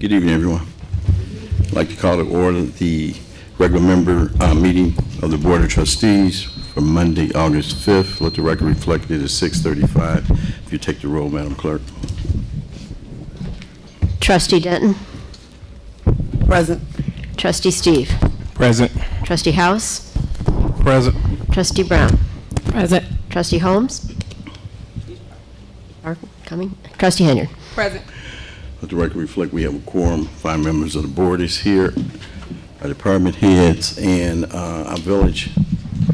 Good evening, everyone. I'd like to call to order the regular member meeting of the Board of Trustees for Monday, August 5th. Let the record reflect it is 6:35. If you take the roll, Madam Clerk. Trustee Denton. Present. Trustee Steve. Present. Trustee House. Present. Trustee Brown. Present. Trustee Holmes. Are coming. Trustee Henyard. Present. Let the record reflect we have a quorum. 5 members of the board is here. Our department heads and our village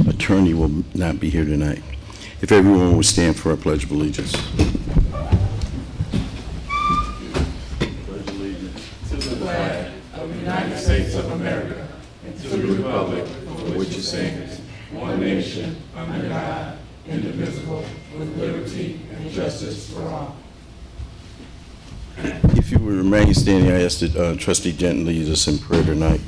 attorney will not be here tonight. If everyone would stand for our Pledge of Allegiance. United States of America, and to the republic for which it stands, one nation, under God, indivisible, with liberty and justice for all. If you would remain standing, I ask that Trustee Denton lead us in prayer tonight.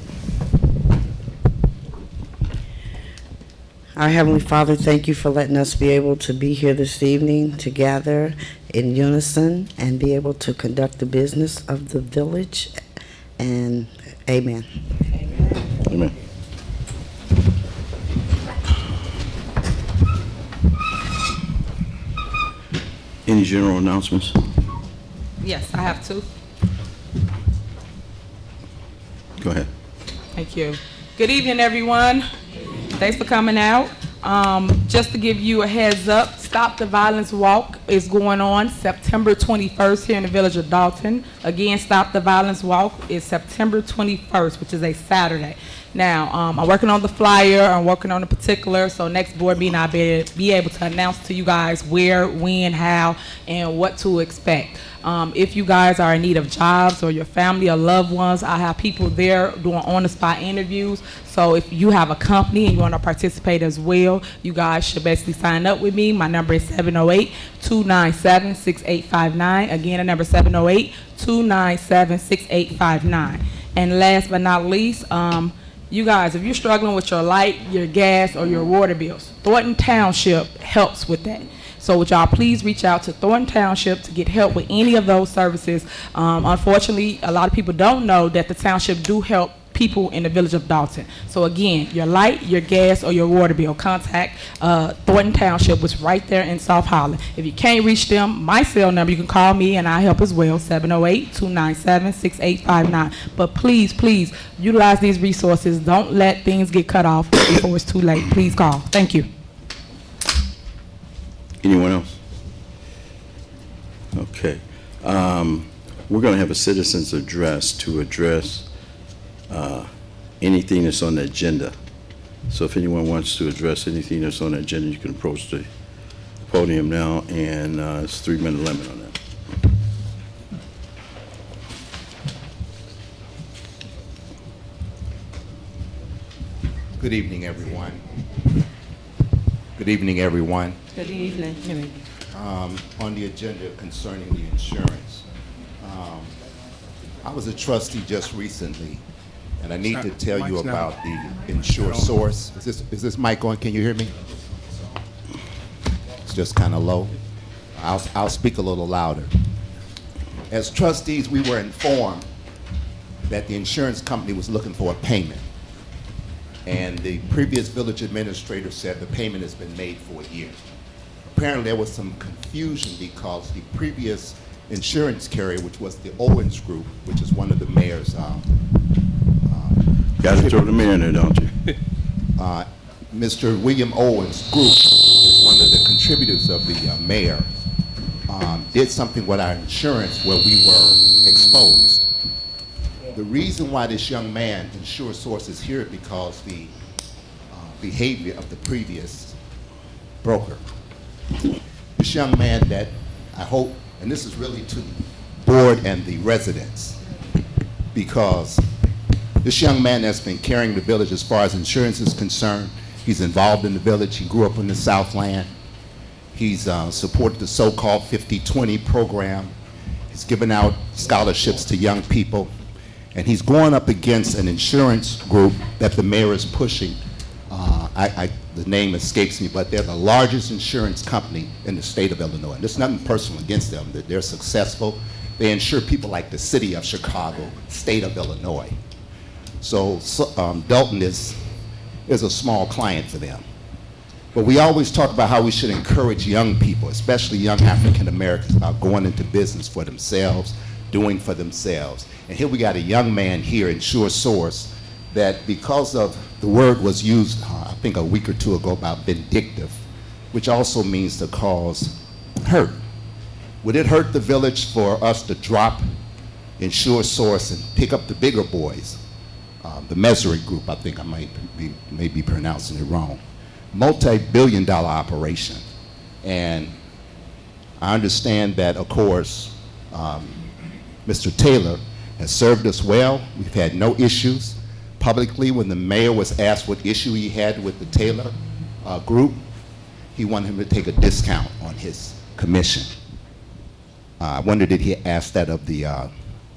Our Heavenly Father, thank you for letting us be able to be here this evening to gather in unison and be able to conduct the business of the village. And amen. Amen. Any general announcements? Yes, I have two. Go ahead. Thank you. Good evening, everyone. Thanks for coming out. Just to give you a heads up, Stop the Violence Walk is going on September 21st here in the village of Dolton. Again, Stop the Violence Walk is September 21st, which is a Saturday. Now, I'm working on the flyer, I'm working on the particular, so next board meeting I'll be able to announce to you guys where, when, how, and what to expect. If you guys are in need of jobs or your family or loved ones, I have people there doing on-the-spot interviews. So if you have a company and you want to participate as well, you guys should basically sign up with me. My number is 708-297-6859. Again, the number is 708-297-6859. And last but not least, you guys, if you're struggling with your light, your gas, or your water bills, Thornton Township helps with that. So would y'all please reach out to Thornton Township to get help with any of those services. Unfortunately, a lot of people don't know that the township do help people in the village of Dolton. So again, your light, your gas, or your water bill, contact Thornton Township, which is right there in South Holland. If you can't reach them, my cell number, you can call me and I help as well, 708-297-6859. But please, please, utilize these resources. Don't let things get cut off before it's too late. Please call. Thank you. Anyone else? Okay. We're going to have a citizen's address to address anything that's on the agenda. So if anyone wants to address anything that's on the agenda, you can approach the podium now, and it's a 3-minute limit on that. Good evening, everyone. Good evening, everyone. Good evening. On the agenda concerning the insurance, I was a trustee just recently, and I need to tell you about the insure source. Is this mic on? Can you hear me? It's just kind of low. I'll speak a little louder. As trustees, we were informed that the insurance company was looking for a payment, and the previous village administrator said the payment has been made for a year. Apparently there was some confusion because the previous insurance carrier, which was the Owens Group, which is one of the mayor's Got to throw the mayor in there, don't you? Mr. William Owens Group is one of the contributors of the mayor, did something with our insurance where we were exposed. The reason why this young man, Insure Source, is here is because the behavior of the previous broker. This young man that I hope, and this is really to the board and the residents, because this young man that's been carrying the village as far as insurance is concerned, he's involved in the village. He grew up in the Southland. He's supported the so-called 50-20 program. He's given out scholarships to young people. And he's going up against an insurance group that the mayor is pushing. The name escapes me, but they're the largest insurance company in the state of Illinois. And there's nothing personal against them. That they're successful. They insure people like the city of Chicago, state of Illinois. So Dolton is a small client for them. But we always talk about how we should encourage young people, especially young African Americans, about going into business for themselves, doing for themselves. And here we got a young man here in SureSource that, because of the word was used, I think a week or two ago, about vindictive, which also means to cause hurt. Would it hurt the village for us to drop in SureSource and pick up the bigger boys? The Mesri Group, I think I may be pronouncing it wrong. Multi-billion-dollar operation. And I understand that, of course, Mr. Taylor has served us well. We've had no issues. Publicly, when the mayor was asked what issue he had with the Taylor group, he wanted him to take a discount on his commission. I wonder, did he ask that of the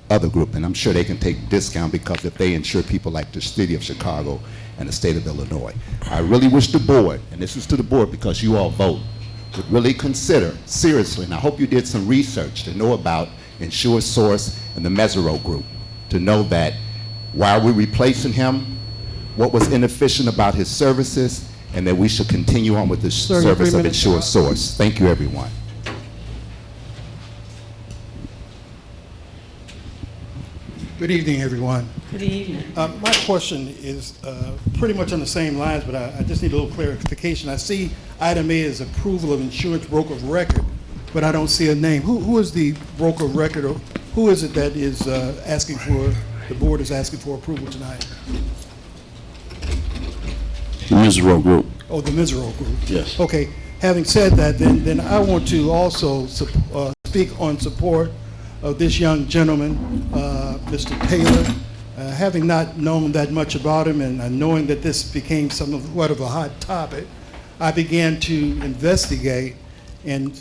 other group? And I'm sure they can take a discount, because if they insure people like the city of Chicago and the state of Illinois. I really wish the board, and this is to the board because you all vote, would really consider seriously, and I hope you did some research to know about SureSource and the Mesero Group, to know that why are we replacing him, what was inefficient about his services, and that we should continue on with the service of SureSource. Thank you, everyone. Good evening, everyone. Good evening. My question is pretty much on the same lines, but I just need a little clarification. I see item A is approval of insurance broker of record, but I don't see a name. Who is the broker of record, or who is it that is asking for, the board is asking for approval tonight? The Mesero Group. Oh, the Mesero Group. Yes. Okay. Having said that, then I want to also speak on support of this young gentleman, Mr. Taylor. Having not known that much about him, and knowing that this became somewhat of a hot topic, I began to investigate and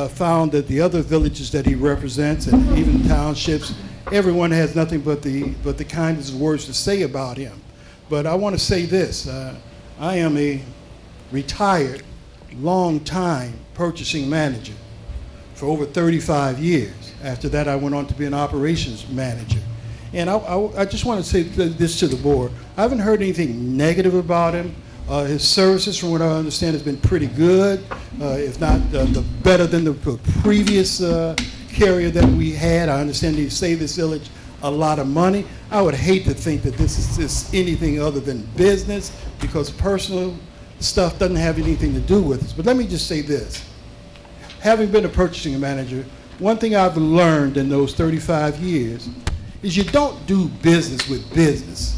found that the other villages that he represents, and even townships, everyone has nothing but the kindest words to say about him. But I want to say this: I am a retired, long-time purchasing manager for over 35 years. After that, I went on to be an operations manager. And I just want to say this to the board. I haven't heard anything negative about him. His services, from what I understand, has been pretty good, if not better than the previous carrier that we had. I understand he saved this village a lot of money. I would hate to think that this is anything other than business, because personal stuff doesn't have anything to do with us. But let me just say this. Having been a purchasing manager, one thing I've learned in those 35 years is you don't do business with business.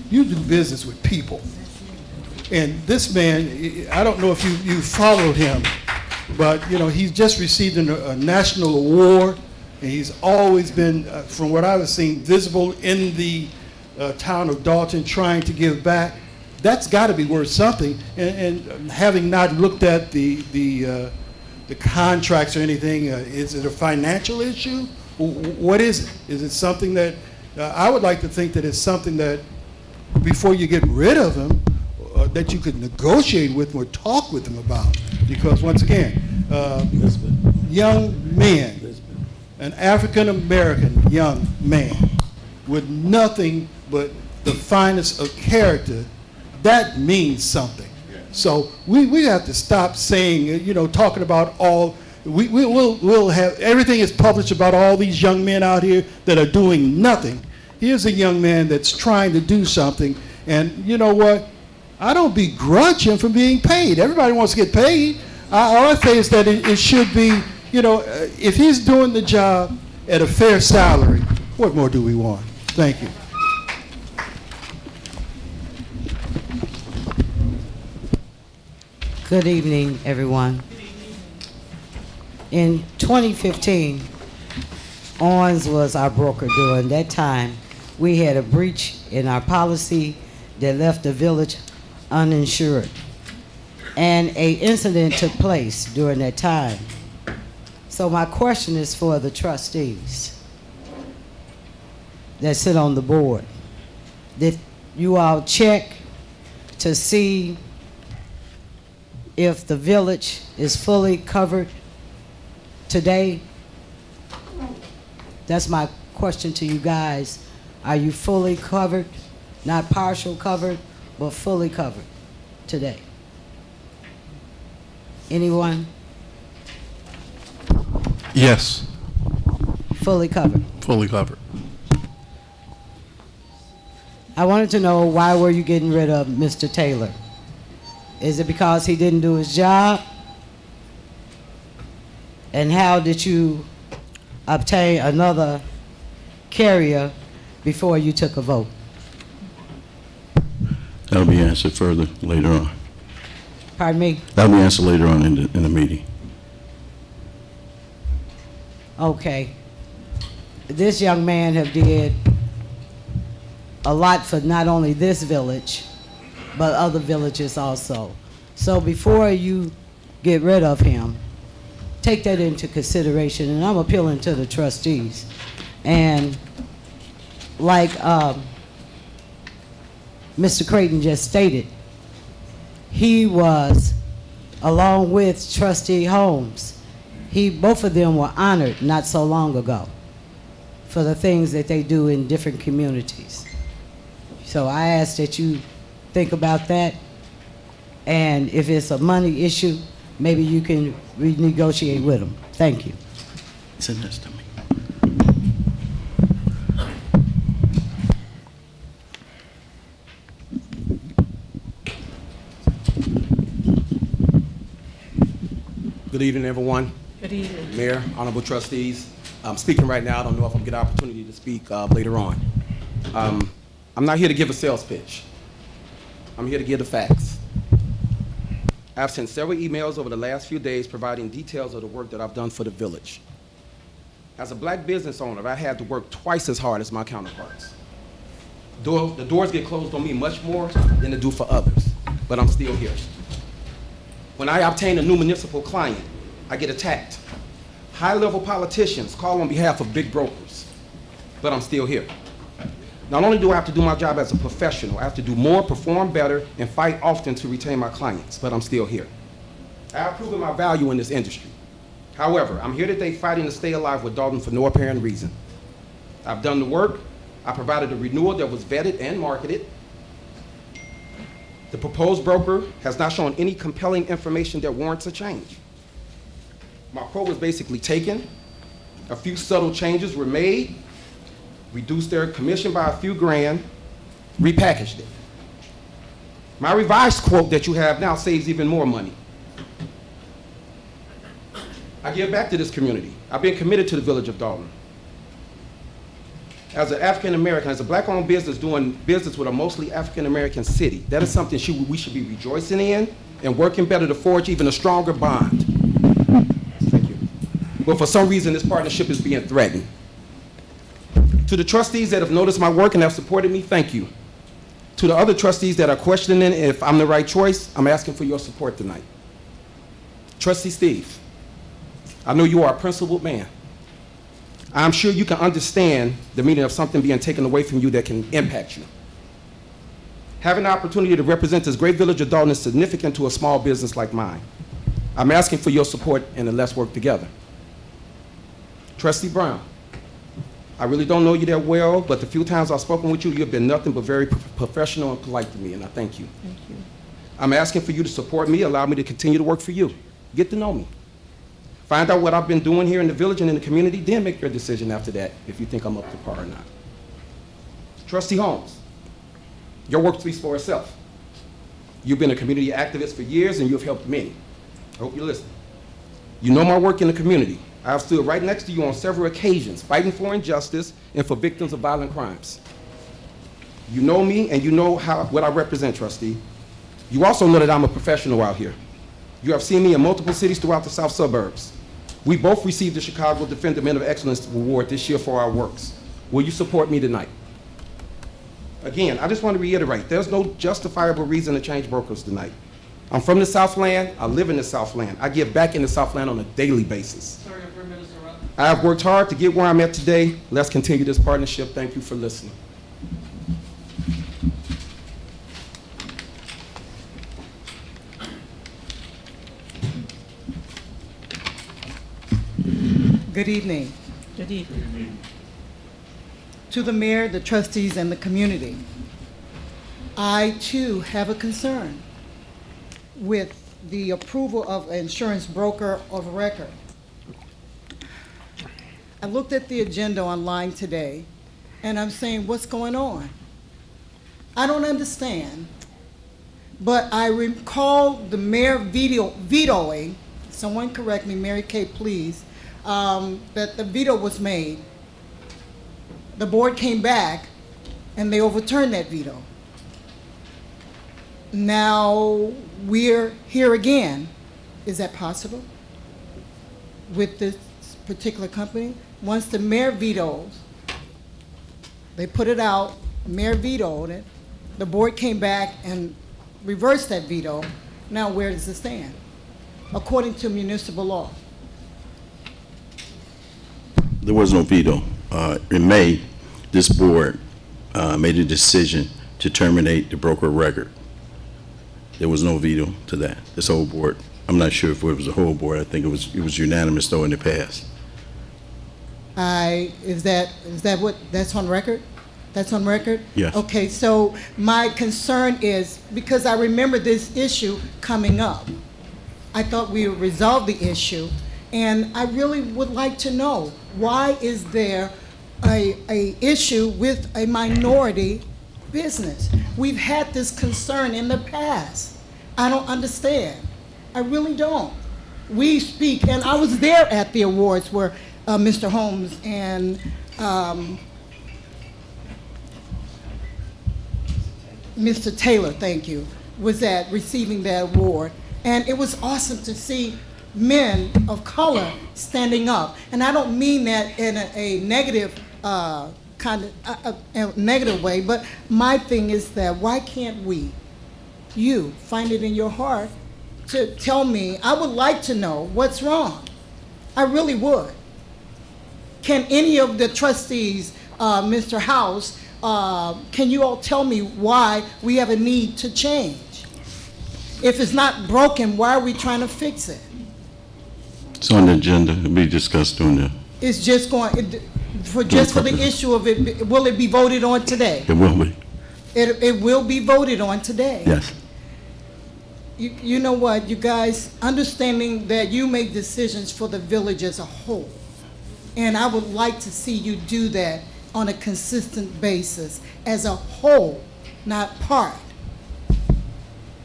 You do business with people. And this man, I don't know if you followed him, but he's just received a national award, and he's always been, from what I was seeing, visible in the town of Dolton, trying to give back. That's got to be worth something. And having not looked at the contracts or anything, is it a financial issue? What is it? Is it something that, I would like to think that it's something that, before you get rid of him, that you could negotiate with him or talk with him about. Because once again, young men, an African-American young man with nothing but the finest of character, that means something. So we have to stop saying, talking about all, we'll have, everything is published about all these young men out here that are doing nothing. Here's a young man that's trying to do something, and you know what? I don't begrudge him for being paid. Everybody wants to get paid. All I say is that it should be, if he's doing the job at a fair salary, what more do we want? Thank you. Good evening, everyone. In 2015, Owens was our broker. During that time, we had a breach in our policy that left the village uninsured. And an incident took place during that time. So my question is for the trustees that sit on the board. Did you all check to see if the village is fully covered today? That's my question to you guys. Are you fully covered? Not partial covered, but fully covered today? Anyone? Yes, Fully covered. fully covered. I wanted to know, why were you getting rid of Mr. Taylor? Is it because he didn't do his job? And how did you obtain another carrier before you took a vote? That'll be answered further later on. Pardon me? That'll be answered later on in the meeting. Okay. This young man have did a lot for not only this village, but other villages also. So before you get rid of him, take that into consideration, and I'm appealing to the trustees. And like Mr. Creighton just stated, he was, along with Trustee Holmes, both of them were honored not so long ago for the things that they do in different communities. So I ask that you think about that, and if it's a money issue, maybe you can renegotiate with them. Thank you. Send this to me. Good evening, everyone. Good evening. Mayor, honorable trustees. I'm speaking right now. I don't know if I'm going to get an opportunity to speak later on. I'm not here to give a sales pitch. I'm here to give the facts. I've sent several emails over the last few days providing details of the work that I've done for the village. As a black business owner, I had to work twice as hard as my counterparts. The doors get closed on me much more than they do for others, but I'm still here. When I obtain a new municipal client, I get attacked. High-level politicians call on behalf of big brokers, but I'm still here. Not only do I have to do my job as a professional, I have to do more, perform better, and fight often to retain my clients, but I'm still here. I have proven my value in this industry. However, I'm here today fighting to stay alive with Dolton for no apparent reason. I've done the work. I provided a renewal that was vetted and marketed. The proposed broker has not shown any compelling information that warrants a change. My quote was basically taken. A few subtle changes were made, reduced their commission by a few grand, repackaged it. My revised quote that you have now saves even more money. I give back to this community. I've been committed to the village of Dolton. As an African-American, as a black-owned business doing business with a mostly African-American city, that is something we should be rejoicing in and working better to forge even a stronger bond. Thank you. But for some reason, this partnership is being threatened. To the trustees that have noticed my work and have supported me, thank you. To the other trustees that are questioning if I'm the right choice, I'm asking for your support tonight. Trustee Steve, I know you are a principled man. I'm sure you can understand the meaning of something being taken away from you that can impact you. Having the opportunity to represent this great village of Dolton is significant to a small business like mine. I'm asking for your support and let's work together. Trustee Brown, I really don't know you that well, but the few times I've spoken with you, you've been nothing but very professional and polite to me, and I thank you. Thank you. I'm asking for you to support me, allow me to continue to work for you. Get to know me. Find out what I've been doing here in the village and in the community, then make your decision after that if you think I'm up to par or not. Trustee Holmes, your work speaks for itself. You've been a community activist for years and you've helped many. I hope you're listening. You know my work in the community. I've stood right next to you on several occasions, fighting for injustice and for victims of violent crimes. You know me and you know what I represent, trustee. You also know that I'm a professional out here. You have seen me in multiple cities throughout the south suburbs. We both received the Chicago Defender Men of Excellence Award this year for our works. Will you support me tonight? Again, I just want to reiterate, there's no justifiable reason to change brokers tonight. I'm from the Southland, I live in the Southland. I give back in the Southland on a daily basis. Sorry, your 3 minutes are up. I have worked hard to get where I'm at today. Let's continue this partnership. Thank you for listening. Good evening. Good evening. to the mayor, the trustees, and the community. I, too, have a concern with the approval of an insurance broker of record. I looked at the agenda online today, and I'm saying, what's going on? I don't understand, but I recall the mayor vetoing, someone correct me, Mary Kay, please, that the veto was made. The board came back, and they overturned that veto. Now, we're here again. Is that possible with this particular company? Once the mayor vetoes, they put it out, mayor vetoed it, the board came back and reversed that veto. Now, where does it stand? According to municipal law. There was no veto. In May, this board made a decision to terminate the broker of record. There was no veto to that. This whole board, I'm not sure if it was a whole board. I think it was unanimous though in the past. Is that what, that's on record? That's on record? Yes. Okay, so my concern is, because I remember this issue coming up, I thought we would resolve the issue, and I really would like to know, why is there a issue with a minority business? We've had this concern in the past. I don't understand. I really don't. We speak, and I was there at the awards where Mr. Holmes and Mr. Taylor, thank you, was at receiving that award. And it was awesome to see men of color standing up. And I don't mean that in a negative a negative way, but my thing is that why can't you find it in your heart to tell me? I would like to know what's wrong. I really would. Can any of the trustees, Mr. House, can you all tell me why we have a need to change? If it's not broken, why are we trying to fix it? It's on the agenda. It'll be discussed during the. It's just going, for the issue of it, will it be voted on today? It will be. It will be voted on today. Yes. You know what, you guys, understanding that you make decisions for the village as a whole, and I would like to see you do that on a consistent basis as a whole, not part.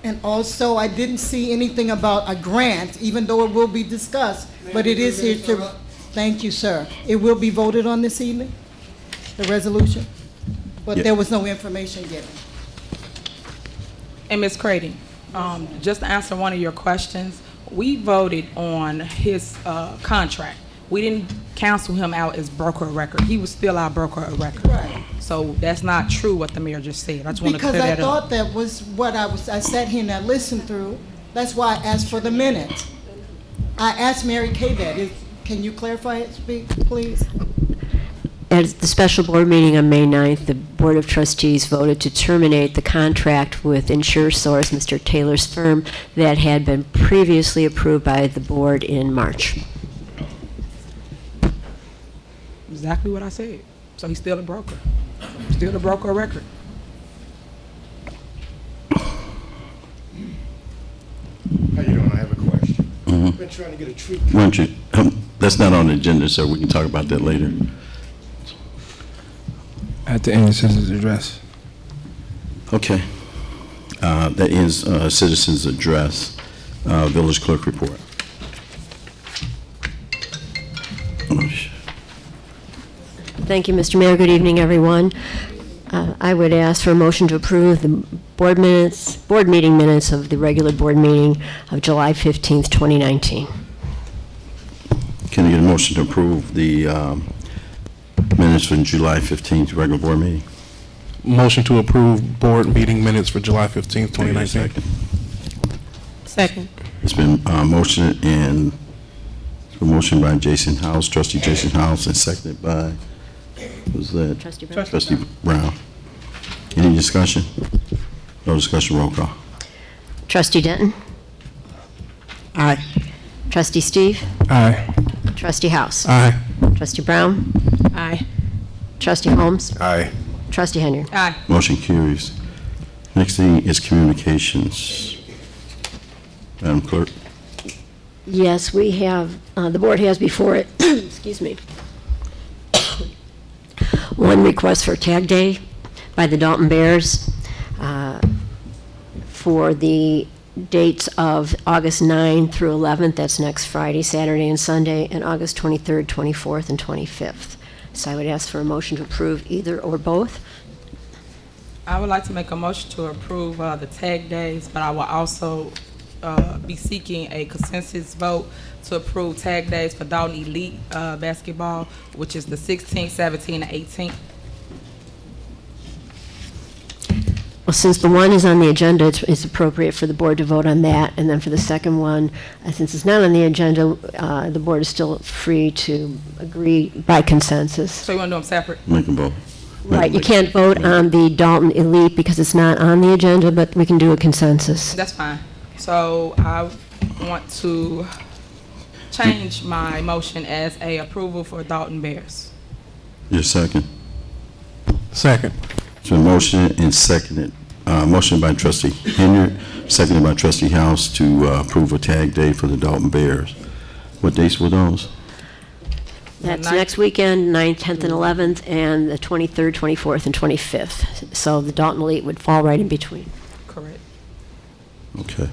And also, I didn't see anything about a grant, even though it will be discussed, but it is here to, thank you, sir. It will be voted on this evening, the resolution, but Yeah. there was no information given. And Ms. Crading, just to answer one of your questions, we voted on his contract. We didn't cancel him out as broker of record. He was still our broker of record. Right. So that's not true what the mayor just said. I just want to clear Because I that up. thought that was what I sat here and I listened through. That's why I asked for the minutes. I asked Mary Kay that. Can you clarify it, speak, please? At the special board meeting on May 9th, the Board of Trustees voted to terminate the contract with InsureSource, Mr. Taylor's firm, that had been previously approved by the board in March. Exactly what I said. So he's still a broker. Still the broker of record. How you doing? I have a question. Mhm. I've been trying to get a tree. Why don't you, that's not on the agenda, so we can talk about that later. At the end of citizens' address. Okay. That ends citizens' address, village clerk report. Oh, Thank you, Mr. Mayor. Good evening, everyone. I would ask for a motion to approve the board meeting minutes of the regular board meeting of July 15th, 2019. Can I get a motion to approve the minutes from July 15th regular board meeting? Motion to approve board meeting minutes for July 15th, 2019. Second. Second. It's been motioned and motion by Jason House, trustee Jason House, and seconded by, who's that? Trustee Brown. Trustee Brown. Any discussion? No discussion, roll call. Trustee Denton. Aye. Trustee Steve. Aye. Trustee House. Aye. Trustee Brown. Aye. Trustee Holmes? Aye. Trustee Henry? Aye. Motion carries. Next thing is communications. Madam Clerk? Yes, we have, the board has before it, excuse me, one request for tag day by the Dolton Bears for the dates of August 9 through 11th, that's next Friday, Saturday, and Sunday, and August 23rd, 24th, and 25th. So I would ask for a motion to approve either or both. I would like to make a motion to approve the tag days, but I will also be seeking a consensus vote to approve tag days for Dolton Elite basketball, which is the 16th, 17th, and 18th. Well, since the one is on the agenda, it's appropriate for the board to vote on that. And then for the second one, since it's not on the agenda, the board is still free to agree by consensus. So you want to do them separate? Make them vote. Right, you can't vote on the Dolton Elite because it's not on the agenda, but we can do a consensus. That's fine. So I want to change my motion as a approval for Dolton Bears. Your second. Second. So motion and seconded. Motion by trustee Henry, seconded by trustee House to approve a tag day for the Dolton Bears. What dates were those? That's Ninth. next weekend, 9th, 10th, and 11th, and the 23rd, 24th, and 25th. So the Dolton Elite would fall right in between. Correct. Okay.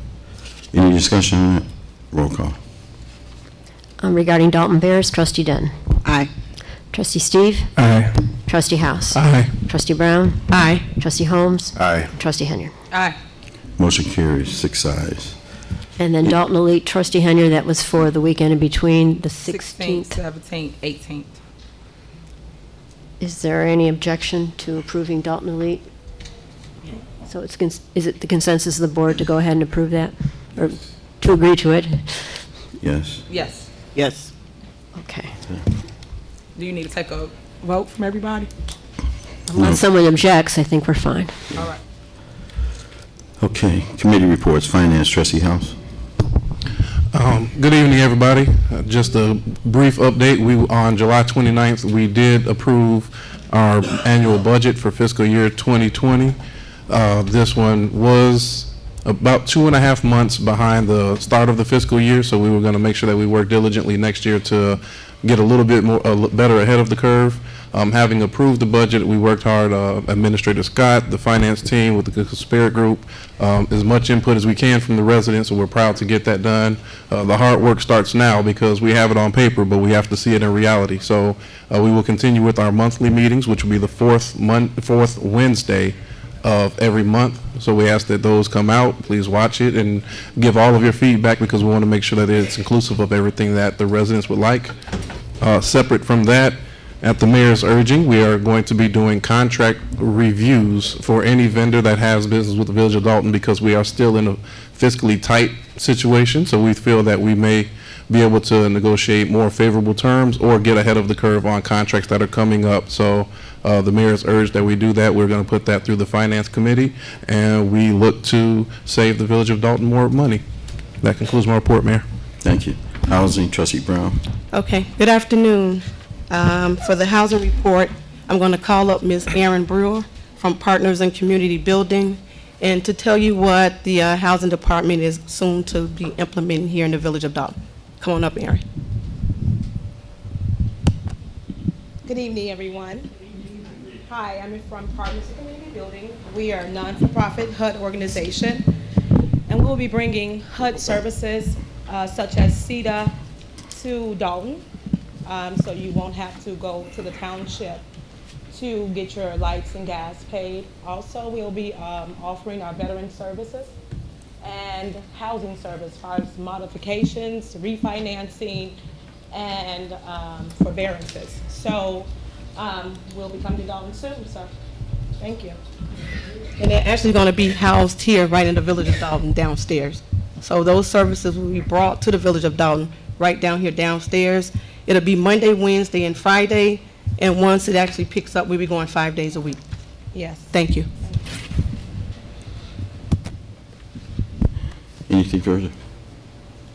Any discussion on that? Roll call. Regarding Dolton Bears, trustee Dunn. Aye. Trustee Steve. Aye. Trustee House. Aye. Trustee Brown. Aye. Trustee Holmes. Aye. Trustee Henry. Aye. Motion carries, 6 ayes. And then Dolton Elite, trustee Henry, that was for the weekend in between the 16th, 16th. 17th, 18th. Is there any objection to approving Dolton Elite? So is it the consensus of the board to go ahead and approve that? Or to agree to it? Yes. Yes. Yes. Okay. Do you need to take a vote from everybody? Unless someone objects, I think we're fine. All right. Okay, committee reports, finance, trustee House. Good evening, everybody. Just a brief update. On July 29th, we did approve our annual budget for fiscal year 2020. This one was about 2.5 months behind the start of the fiscal year, so we were going to make sure that we work diligently next year to get a little bit more better ahead of the curve. Having approved the budget, we worked hard, Administrator Scott, the finance team with the Spirit Group, as much input as we can from the residents, and we're proud to get that done. The hard work starts now because we have it on paper, but we have to see it in reality. So we will continue with our monthly meetings, which will be the fourth Wednesday of every month. So we ask that those come out, please watch it and give all of your feedback because we want to make sure that it's inclusive of everything that the residents would like. Separate from that, at the mayor's urging, we are going to be doing contract reviews for any vendor that has business with the Village of Dolton because we are still in a fiscally tight situation. So we feel that we may be able to negotiate more favorable terms or get ahead of the curve on contracts that are coming up. So the mayor's urged that we do that. We're going to put that through the finance committee, and we look to save the Village of Dolton more money. That concludes my report, Mayor. Thank you. Housing, trustee Brown. Okay, good afternoon. For the housing report, I'm going to call up Ms. Erin Brewer from Partners in Community Building and to tell you what the housing department is soon to be implementing here in the Village of Dolton. Come on up, Erin. Good evening, everyone. Hi, I'm from Partners in Community Building. We are a non-for-profit HUD organization, and we'll be bringing HUD services such as CEDA to Dolton. So you won't have to go to the township to get your lights and gas paid. Also, we'll be offering our veteran services and housing service as far as modifications, refinancing, and forbearances. So we'll be coming to Dolton soon, so thank you. And they're actually going to be housed here right in the Village of Dolton downstairs. So those services will be brought to the Village of Dolton right down here downstairs. It'll be Monday, Wednesday, and Friday, and once it actually picks up, we'll be going 5 days a week. Yes. Thank you. Anything further?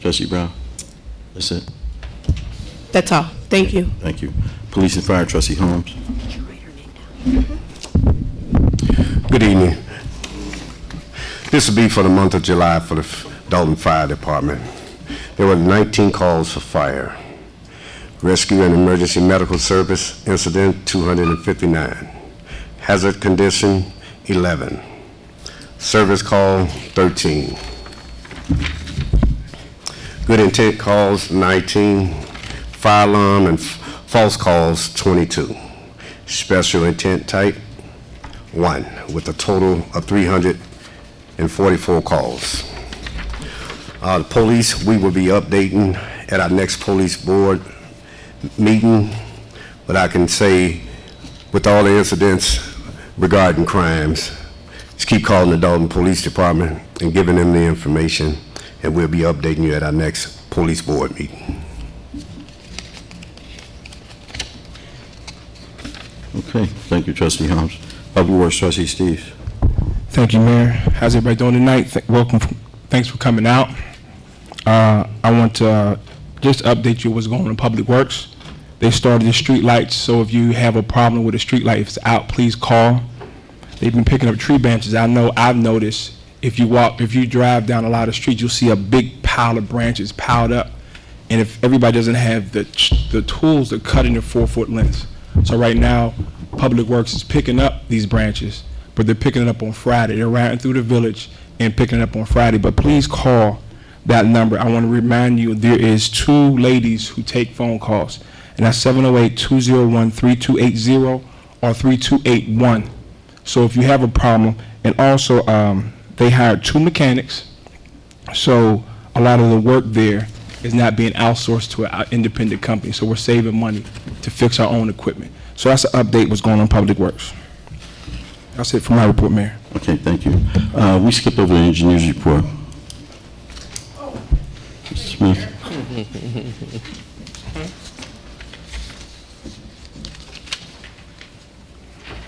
Trustee Brown? That's it? That's all. Thank you. Thank you. Police and fire, trustee Holmes. Good evening. This will be for the month of July for the Dolton Fire Department. There were 19 calls for fire. Rescue and Emergency Medical Service incident, 259. Hazard condition, 11. Service call, 13. Good intent calls, 19. Fire alarm and false calls, 22. Special intent type, 1, with a total of 344 calls. The police, we will be updating at our next police board meeting, but I can say with all the incidents regarding crimes, just keep calling the Dolton Police Department and giving them the information, and we'll be updating you at our next police board meeting. Okay, thank you, Trustee Holmes. Public Works Trustee Steve. Thank you, Mayor. How's everybody doing tonight? Thanks for coming out. I want to just update you what's going on in Public Works. They started the street lights, so if you have a problem with a street light, if it's out, please call. They've been picking up tree branches. I know I've noticed if you drive down a lot of streets, you'll see a big pile of branches piled up. And if everybody doesn't have the tools to cut in their 4-foot lengths. So right now, Public Works is picking up these branches, but they're picking it up on Friday. They're riding through the village and picking it up on Friday. But please call that number. I want to remind you there is 2 ladies who take phone calls, and that's 708-201-3280 or 3281. So if you have a problem, and also they hired 2 mechanics, so a lot of the work there is not being outsourced to an independent company, so we're saving money to fix our own equipment. So that's an update what's going on in Public Works. That's it for my report, Mayor. Okay, thank you. We skipped over the engineer's report. Mr. Smith.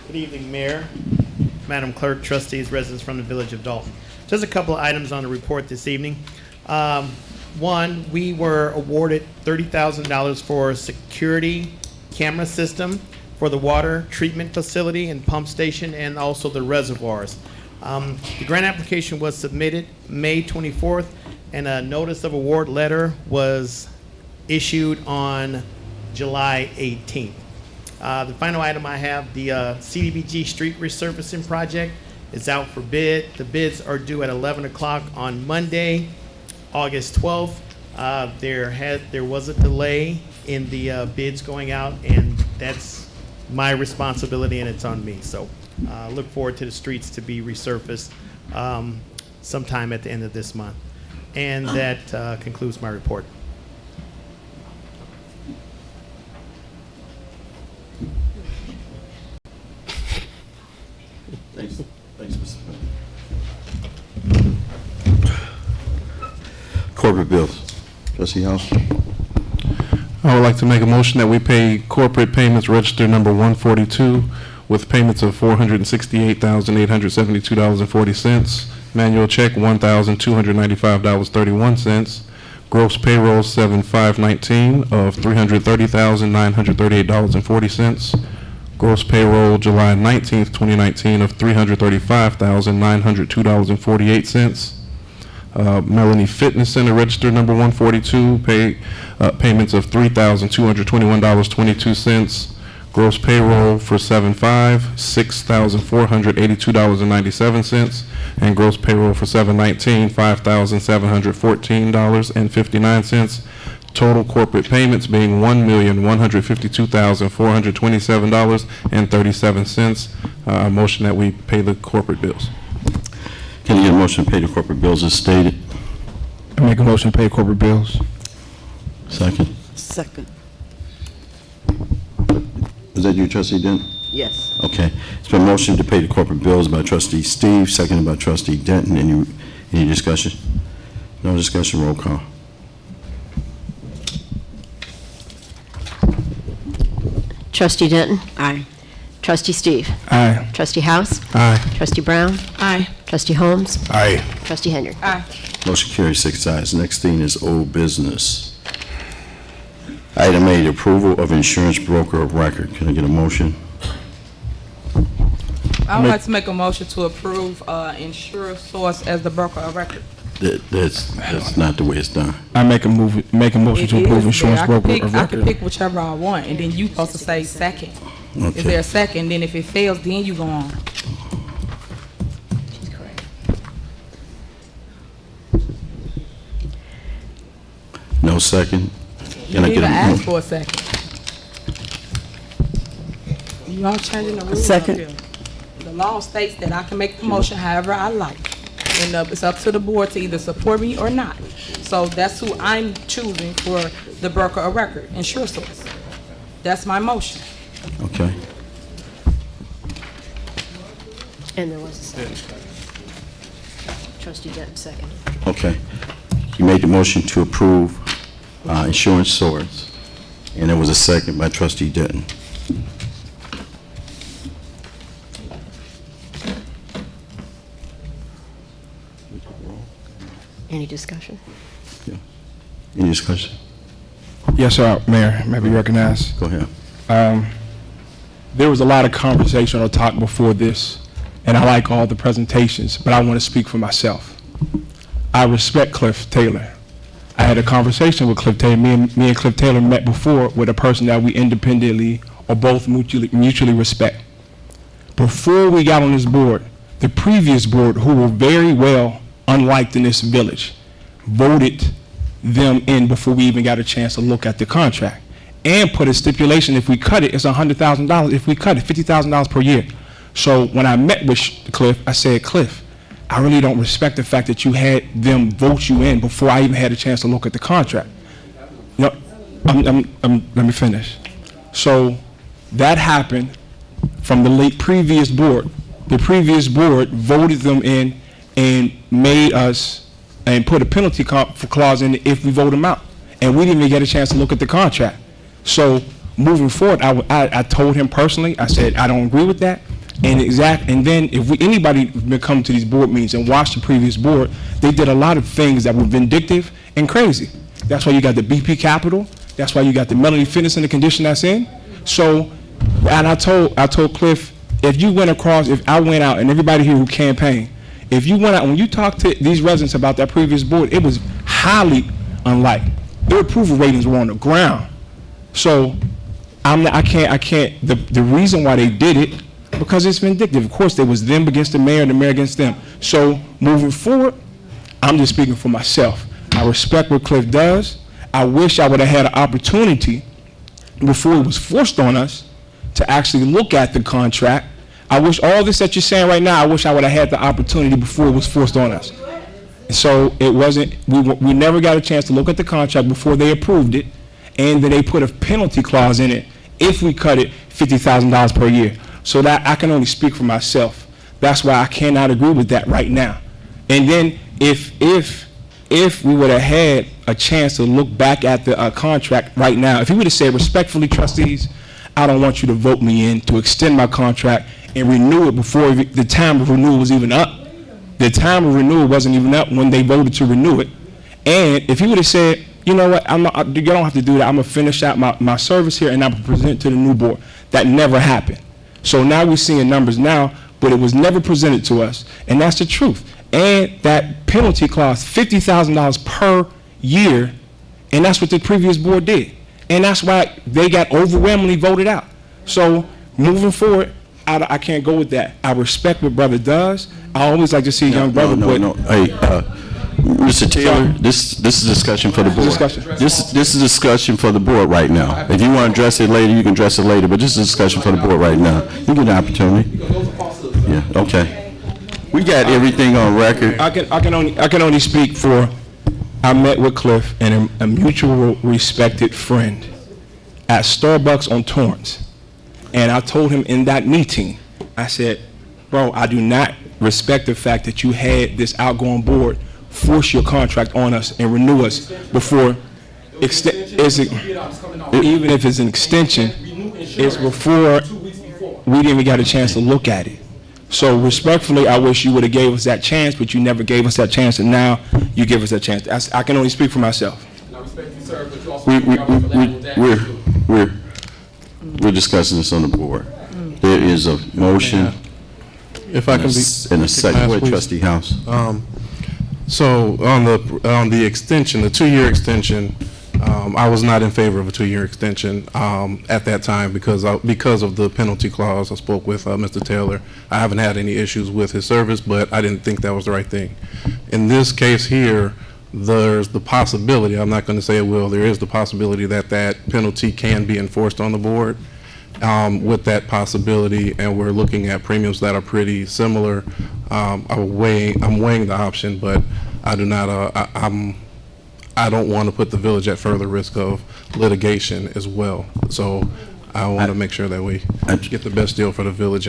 Good evening, Mayor, Madam Clerk, trustees, residents from the Village of Dolton. Just a couple of items on the report this evening. One, we were awarded $30,000 for a security camera system for the water treatment facility and pump station and also the reservoirs. The grant application was submitted May 24th, and a notice of award letter was issued on July 18th. The final item I have, the CDBG street resurfacing project is out for bid. The bids are due at 11 o'clock on Monday, August 12th. There was a delay in the bids going out, and that's my responsibility, and it's on me. So look forward to the streets to be resurfaced sometime at the end of this month. And that concludes my report. Thanks, Mr. Smith. Corporate bills. Trustee House. I would like to make a motion that we pay corporate payments register number 142 with payments of $468,872.40. Manual check $1,295.31. Gross payroll 7/5/19 of $330,938.40. Gross payroll July 19th, 2019 of $335,902.48. Melanie Fitness Center register number 142, payments of $3,221.22. Gross payroll for 7/5, $6,482.97, and gross payroll for 7/19, $5,714.59. Total corporate payments being $1,152,427.37. Motion that we pay the corporate bills. Can I get a motion to pay the corporate bills as stated? I make a motion to pay corporate bills. Second. Second. Is that you, Trustee Denton? Yes. Okay. It's been motioned to pay the corporate bills by Trustee Steve, seconded by Trustee Denton. Any discussion? No discussion. Roll call. Trustee Denton. Aye. Trustee Steve. Aye. Trustee House. Aye. Trustee Brown. Aye. Trustee Holmes. Aye. Trustee Hendrick. Aye. Motion carries 6 ayes. Next thing is old business. Item A, the approval of insurance broker of record. Can I get a motion? I would like to make a motion to approve Insure Source as the broker of record. That's not the way it's done. I make a motion to approve insurance broker of I can record. pick whichever I want, and then you supposed to say second. Okay. Is there a second? Then if it fails, then you go on. No second? You Can I didn't get even a ask motion? for a second. You all changing the rules Second. up here. The law states that I can make the motion however I like. And it's up to the board to either support me or not. So that's who I'm choosing for the broker of record, Insure Source. That's my motion. Okay. And there was a second. Trustee Denton second. Okay. You made the motion to approve Insurance Source, and there was a second by Trustee Denton. Any discussion? Any discussion? Yes, sir, Mayor, may be recognized. Go ahead. There was a lot of conversation or talk before this, and I like all the presentations, but I want to speak for myself. I respect Cliff Taylor. I had a conversation with Cliff Taylor. Me and Cliff Taylor met before with a person that we independently or both mutually respect. Before we got on this board, the previous board, who were very well unliked in this village, voted them in before we even got a chance to look at the contract and put a stipulation, if we cut it, it's $100,000. If we cut it, $50,000 per year. So when I met with Cliff, I said, Cliff, I really don't respect the fact that you had them vote you in before I even had a chance to look at the contract. No, let me finish. So that happened from the previous board. The previous board voted them in and made us and put a penalty clause in it if we vote them out. And we didn't even get a chance to look at the contract. So moving forward, I told him personally, I said, I don't agree with that. And then if anybody been come to these board meetings and watched the previous board, they did a lot of things that were vindictive and crazy. That's why you got the BP Capital. That's why you got the Melody Fitness in the condition that's in. So, and I told Cliff, if I went out and everybody here who campaigned, if you went out, when you talked to these residents about that previous board, it was highly unlike. Their approval ratings were on the ground. So I can't, the reason why they did it, because it's vindictive. Of course, there was them against the mayor and the mayor against them. So moving forward, I'm just speaking for myself. I respect what Cliff does. I wish I would have had an opportunity before it was forced on us to actually look at the contract. I wish all this that you're saying right now, I wish I would have had the opportunity before it was forced on us. So it wasn't, we never got a chance to look at the contract before they approved it, and then they put a penalty clause in it if we cut it $50,000 per year. So that I can only speak for myself. That's why I cannot agree with that right now. And then if we would have had a chance to look back at the contract right now, if he would have said, respectfully, trustees, I don't want you to vote me in to extend my contract and renew it before the time of renewal was even up. The time of renewal wasn't even up when they voted to renew it. And if he would have said, you know what, you don't have to do that. I'm going to finish out my service here and I'm going to present to the new board. That never happened. So now we're seeing numbers now, but it was never presented to us. And that's the truth. And that penalty clause, $50,000 per year, and that's what the previous board did. And that's why they got overwhelmingly voted out. So moving forward, I can't go with that. I respect what brother does. I always like to see a young brother. No. Hey, Mr. Taylor, this is a discussion for the board. This is a discussion for the board right now. If you want to address it later, you can address it later, but this is a discussion for the board right now. You get an opportunity. Yeah, okay. We got everything on record. I can only speak for, I met with Cliff and a mutual respected friend at Starbucks on Torrance. And I told him in that meeting, I said, bro, I do not respect the fact that you had this outgoing board force your contract on us and renew us before, even if it's an extension, it's before we didn't even get a chance to look at it. So respectfully, I wish you would have gave us that chance, but you never gave us that chance, and now you give us that chance. I can only speak for myself. We're discussing this on the board. There is a motion If I can be. In a second, Can I go ask, ahead, please? Trustee House. So on the extension, the 2-year extension, I was not in favor of a 2-year extension at that time because of the penalty clause. I spoke with Mr. Taylor. I haven't had any issues with his service, but I didn't think that was the right thing. In this case here, there's the possibility, I'm not going to say it will, there is the possibility that that penalty can be enforced on the board. With that possibility, and we're looking at premiums that are pretty similar. I'm weighing the option, but I do not. I don't want to put the village at further risk of litigation as well. So I want to make sure that we get the best deal for the village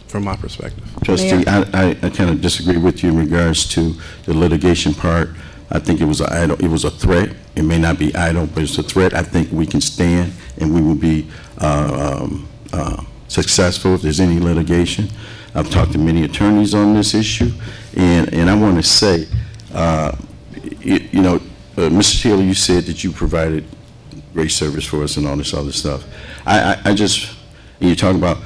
from my perspective. Trustee, I kind of disagree with you in regards to the litigation part. I think it was a threat. It may not be idle, but it's a threat. I think we can stand and we will be successful if there's any litigation. I've talked to many attorneys on this issue, and I want to say, Mr. Taylor, you said that you provided great service for us and all this other stuff. I just, and you talk about,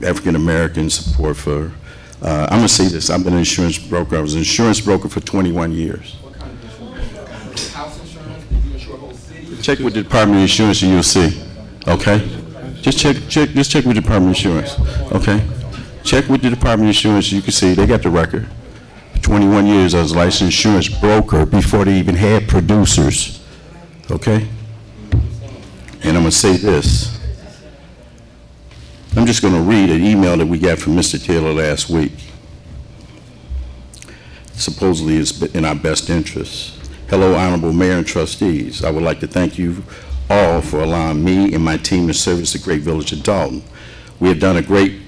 African-American support for, I'm going to say this, I've been an insurance broker. I was an insurance broker for 21 years. What kind of insurance? House insurance? Did you insure a whole city? Check with the Department of Insurance and you'll see, okay? Just check with the Department of Insurance, okay? Check with the Department of Insurance, you can see, they got the record. For 21 years, I was a licensed insurance broker before they even had producers, okay? And I'm gonna say this. I'm just gonna read an email that we got from Mr. Taylor last week. Supposedly it's in our best interest. Hello, Honorable Mayor and trustees. I would like to thank you all for allowing me and my team to service the great village of Dolton. We have done great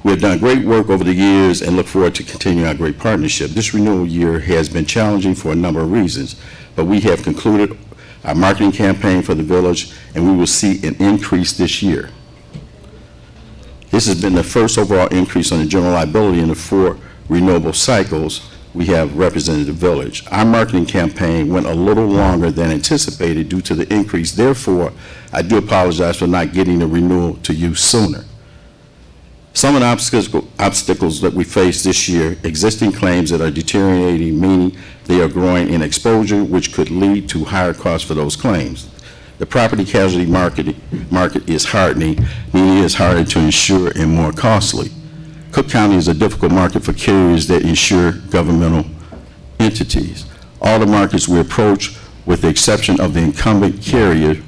work over the years and look forward to continuing our great partnership. This renewal year has been challenging for a number of reasons, but we have concluded our marketing campaign for the village and we will see an increase this year. This has been the first overall increase on the general liability in the 4 renewable cycles we have represented the village. Our marketing campaign went a little longer than anticipated due to the increase. Therefore, I do apologize for not getting the renewal to you sooner. Some of the obstacles that we face this year, existing claims that are deteriorating, meaning they are growing in exposure, which could lead to higher costs for those claims. The property casualty market is hardening, meaning it is harder to insure and more costly. Cook County is a difficult market for carriers that insure governmental entities. All the markets we approach, with the exception of the incumbent carriers,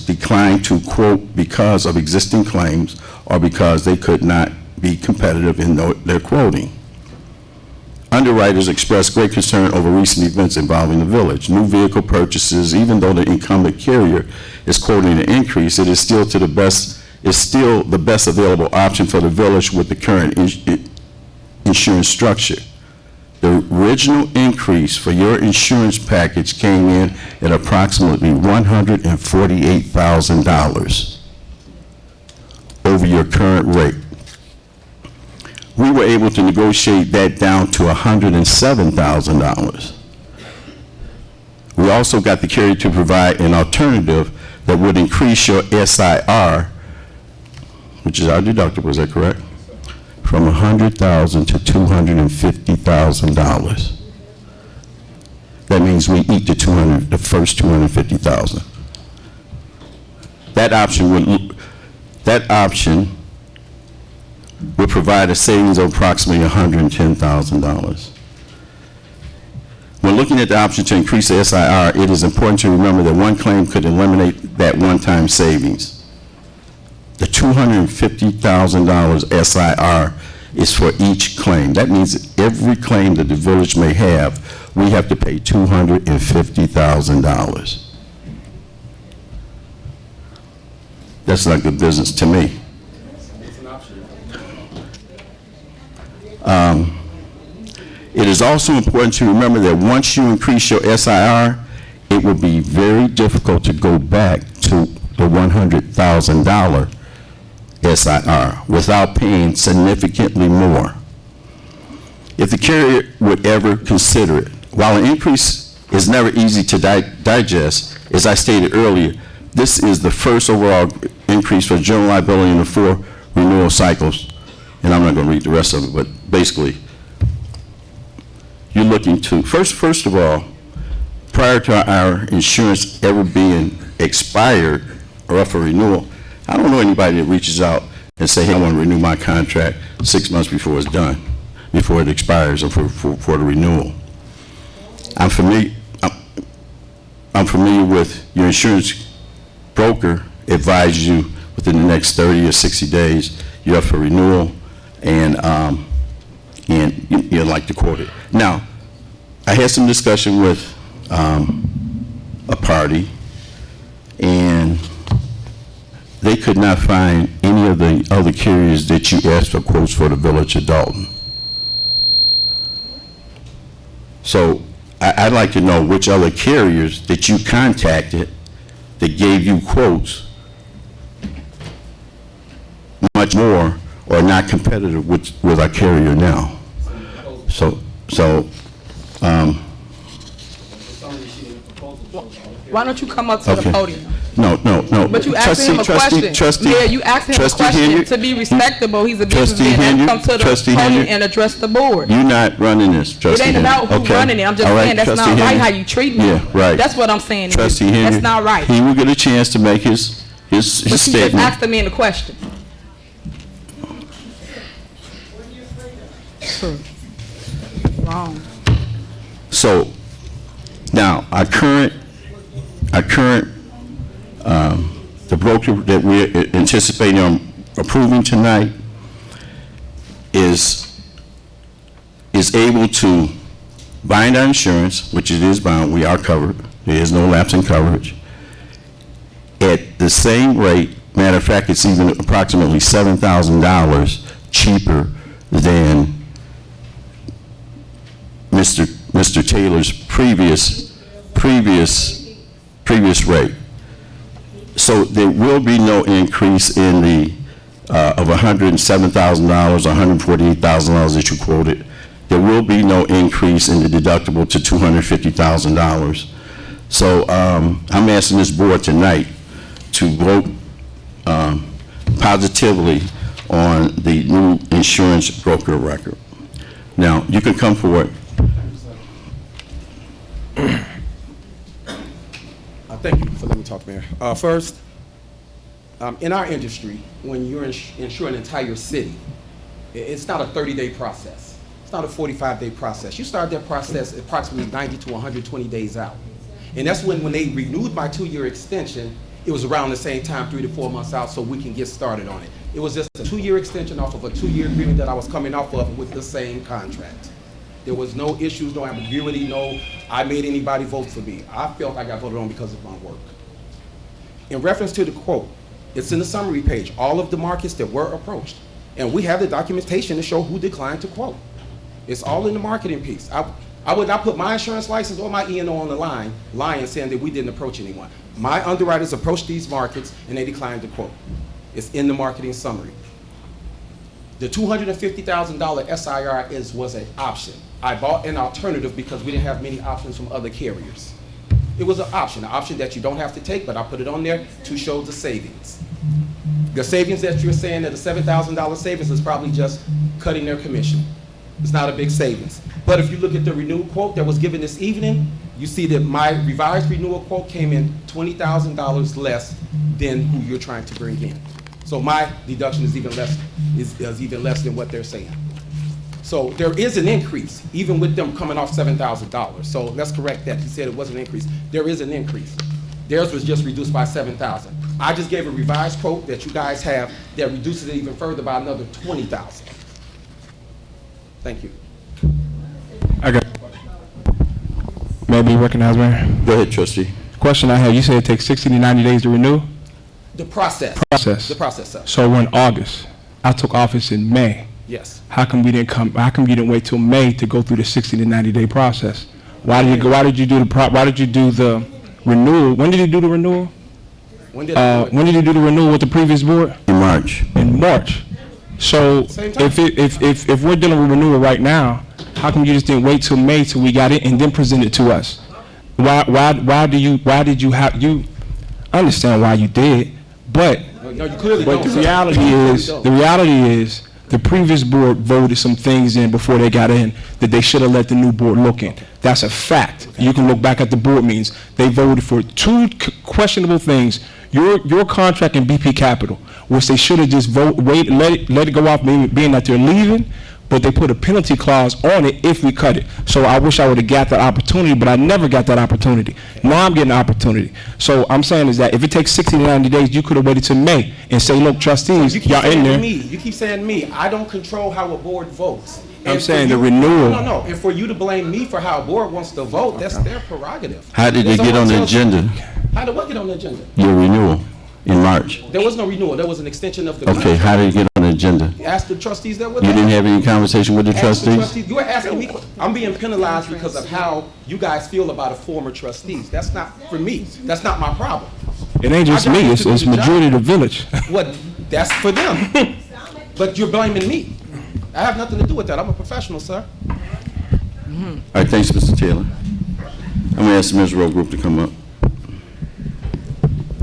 decline to quote because of existing claims or because they could not be competitive in their quoting. Underwriters express great concern over recent events involving the village. New vehicle purchases, even though the incumbent carrier is quoting an increase, it is still the best available option for the village with the current insurance structure. The original increase for your insurance package came in at approximately $148,000 over your current rate. We were able to negotiate that down to $107,000. We also got the carrier to provide an alternative that would increase your SIR, which is our deductible, is that correct? From $100,000 to $250,000. That means we eat the first $250,000. That option would provide a savings of approximately $110,000. When looking at the option to increase the SIR, it is important to remember that one claim could eliminate that one-time savings. The $250,000 SIR is for each claim. That means that every claim that the village may have, we have to pay $250,000. That's not good business to me. It is also important to remember that once you increase your SIR, it will be very difficult to go back to the $100,000 SIR without paying significantly more. If the carrier would ever consider it, while an increase is never easy to digest, as I stated earlier, this is the first overall increase for general liability in the 4 renewal cycles and I'm not going to read the rest of it, but basically, you're looking to, first of all, prior to our insurance ever being expired or up for renewal, I don't know anybody that reaches out and say, hey, I want to renew my contract 6 months before it's done, before it expires or for the renewal. I'm familiar with your insurance broker advises you within the next 30 or 60 days, you're up for renewal, and you'd like to quote it. Now, I had some discussion with a party, and they could not find any of the other carriers that you asked for quotes for the Village of Dolton. So I'd like to know which other carriers that you contacted that gave you quotes much more or not competitive with our carrier now. So why don't you come up to the podium? No. But you asked him a question. Yeah, you asked him a question to be respectable. He's a businessman. And come to the podium and address the board. You're not running this, Trustee It ain't about who's running it. I'm just saying that's not right how you treat me. Yeah, right. That's what I'm saying. Trustee Henry, that's not right. He will get a chance to make his But you statement. just asked the man a question. Wrong. So now our current the broker that we're anticipating on approving tonight is able to bind our insurance, which it is bound. We are covered. There is no lapse in coverage at the same rate. Matter of fact, it's even approximately $7,000 cheaper than Mr. Taylor's previous rate. So there will be no increase in the of $107,000 or $148,000 that you quoted. There will be no increase in the deductible to $250,000. So I'm asking this board tonight to vote positively on the new insurance broker record. Now, you can come forward. Thank you for letting me talk, Mayor. First, in our industry, when you're insuring an entire city, it's not a 30-day process. It's not a 45-day process. You start that process approximately 90 to 120 days out. And that's when they renewed my 2-year extension, it was around the same time, 3 to 4 months out, so we can get started on it. It was just a 2-year extension off of a 2-year agreement that I was coming off of with the same contract. There was no issues, no ambiguity, no I made anybody vote for me. I felt I got voted on because of my work. In reference to the quote, it's in the summary page, all of the markets that were approached. And we have the documentation to show who declined to quote. It's all in the marketing piece. I would not put my insurance license or my E&O on the line, lying, saying that we didn't approach anyone. My underwriters approached these markets and they declined to quote. It's in the marketing summary. The $250,000 SIR was an option. I bought an alternative because we didn't have many options from other carriers. It was an option that you don't have to take, but I put it on there to show the savings. The savings that you're saying that the $7,000 savings is probably just cutting their commission. It's not a big savings. But if you look at the renewal quote that was given this evening, you see that my revised renewal quote came in $20,000 less than who you're trying to bring in. So my deduction is even less, is even less than what they're saying. So there is an increase, even with them coming off $7,000. So let's correct that. He said it was an increase. There is an increase. Theirs was just reduced by $7,000. I just gave a revised quote that you guys have that reduces it even further by another $20,000. Thank you. I got May I be recognized, Mayor? Go ahead, Trustee. Question I have, you said it takes 60 to 90 days to renew? The process. The process, sir. So we're in August. I took office in May. Yes. How come you didn't wait till May to go through the 60 to 90 day process? Why did you do the renewal? When did you do the renewal? When did you do the renewal with the previous board? In March. In March. So if we're dealing with renewal right now, how come you just didn't wait till May till we got it and then present it to us? Why did you have, you understand why you did, but No, you clearly but don't, the sir. reality You clearly is, don't. the reality is, The previous board voted some things in before they got in that they should have let the new board look in. That's a fact. You can look back at the board meetings. They voted for two questionable things. Your contract and BP Capital, which they should have just let it go off, being that they're leaving, but they put a penalty clause on it if we cut it. So I wish I would have got that opportunity, but I never got that opportunity. Now I'm getting an opportunity. So I'm saying is that if it takes 60 to 90 days, you could have waited till May and say, look, trustees, y'all in there. You keep saying me. I don't control how a board votes. I'm saying the renewal. No. And for you to blame me for how a board wants to vote, that's their prerogative. How did it get on the agenda? How did what get on the agenda? Your renewal in March. There was no renewal. There was an extension of the Okay, contract. how did it get on the agenda? Ask the trustees that were You there. didn't have any conversation with the Ask the trustees? You were asking me. I'm being penalized because of how you guys feel about a former trustees. That's not for me. That's not my problem. It ain't just me. It's majority of the village. What? That's for them. But you're blaming me. I have nothing to do with that. I'm a professional, sir. All right, thanks, Mr. Taylor. I'm going to ask the Ms. Rowe Group to come up.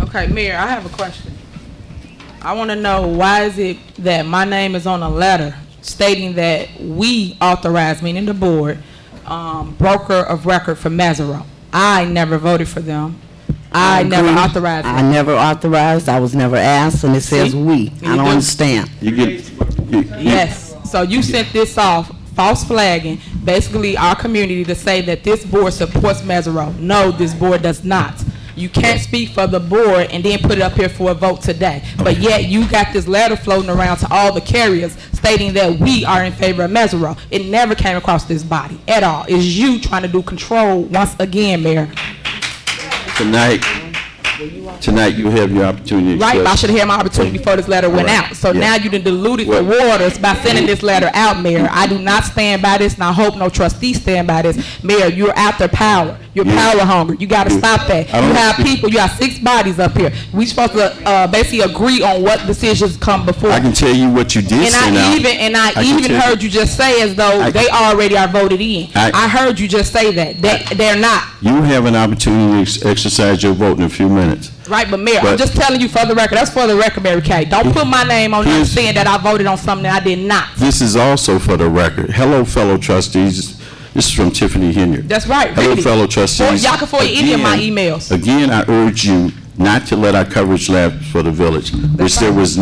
Okay, Mayor, I have a question. I want to know why is it that my name is on a letter stating that we authorized, meaning the board, broker of record for Mazzaro. I never voted for them. I never authorized them. I never authorized, I was never asked, and it says we. I don't understand. Yes, so you sent this off, false flagging, basically our community to say that this board supports Mazzaro. No, this board does not. You can't speak for the board and then put it up here for a vote today. But yet you got this letter floating around to all the carriers stating that we are in favor of Mazzaro. It never came across this body at all. It's you trying to do control once again, Mayor. Tonight you have your opportunity to Right, but I express- should have had my opportunity before this letter went Right. out. So Yeah. now you done diluted the waters by sending this letter out, Mayor. I do not stand by this, and I hope no trustees stand by this. Mayor, you're after power. You're power hungry. You got to stop that. I don't- You have people, you have 6 bodies up here. We supposed to basically agree on what decisions come before. I can tell you what you did And send out. I can even tell heard you just say as though they already are voted in. I- I heard you just say that. They're not. You have an opportunity to exercise your vote in a few minutes. Right, but Mayor, I'm But- just telling you for the record. That's for the record, Mary Kay. Don't put my name on there saying that I voted on something that I did not. This is also for the record. Hello, fellow trustees. This is from Tiffany Hinyard. That's right. Hello, Really. fellow trustees. Y'all can forward any of my emails. Again, I urge you not to let our coverage lapse for the village, which there was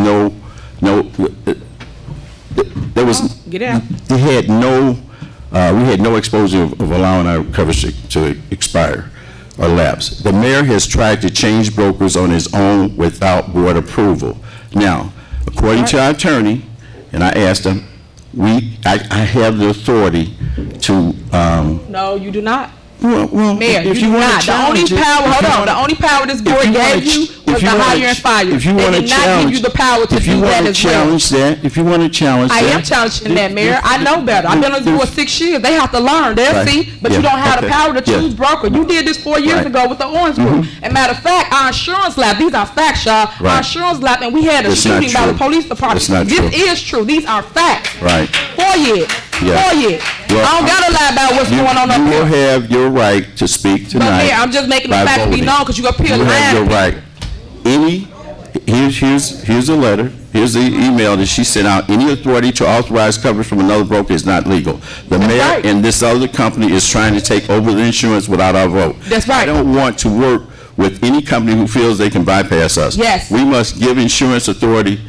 there was, Get out. we had no exposure of allowing our coverage to expire or lapse. The mayor has tried to change brokers on his own without board approval. Now, according to our attorney, and I asked him, I have the authority to, No, you do not. well, Mayor, if you do wanna not. The only challenge it- power, if hold you on, wanna- the only power this if board you wanna gave you ch- was if to you wanna hire and ch- fire. if you They wanna did not give challenge- you the power to if you do that want to as well. challenge that, if you want to challenge I that. am challenging that, Mayor. I know better. I've been on this board 6 years. They have to learn. They'll Right. see. But Yeah. you don't have the Okay. power to Yeah. choose broker. You did this 4 years Right. ago with the Orange Group. And matter of fact, our insurance lab, these are facts, y'all. Our Right. insurance lab, and we had a That's not shooting by the true. police department. That's not This true. is true. These are facts. Right. 4 years. Yeah. 4 years. Well, I don't got to lie about what's going on up You will here. have your right to speak But tonight. Mayor, I'm just making the by facts be voting. known because you appear You have your lying. right. Here's a letter, here's the email that she sent out. Any authority to authorize coverage from another broker is not legal. The mayor right. and this other company is trying to take over the insurance without our vote. That's right. I don't want to work with any company who feels they can bypass us. Yes. We must give insurance authority,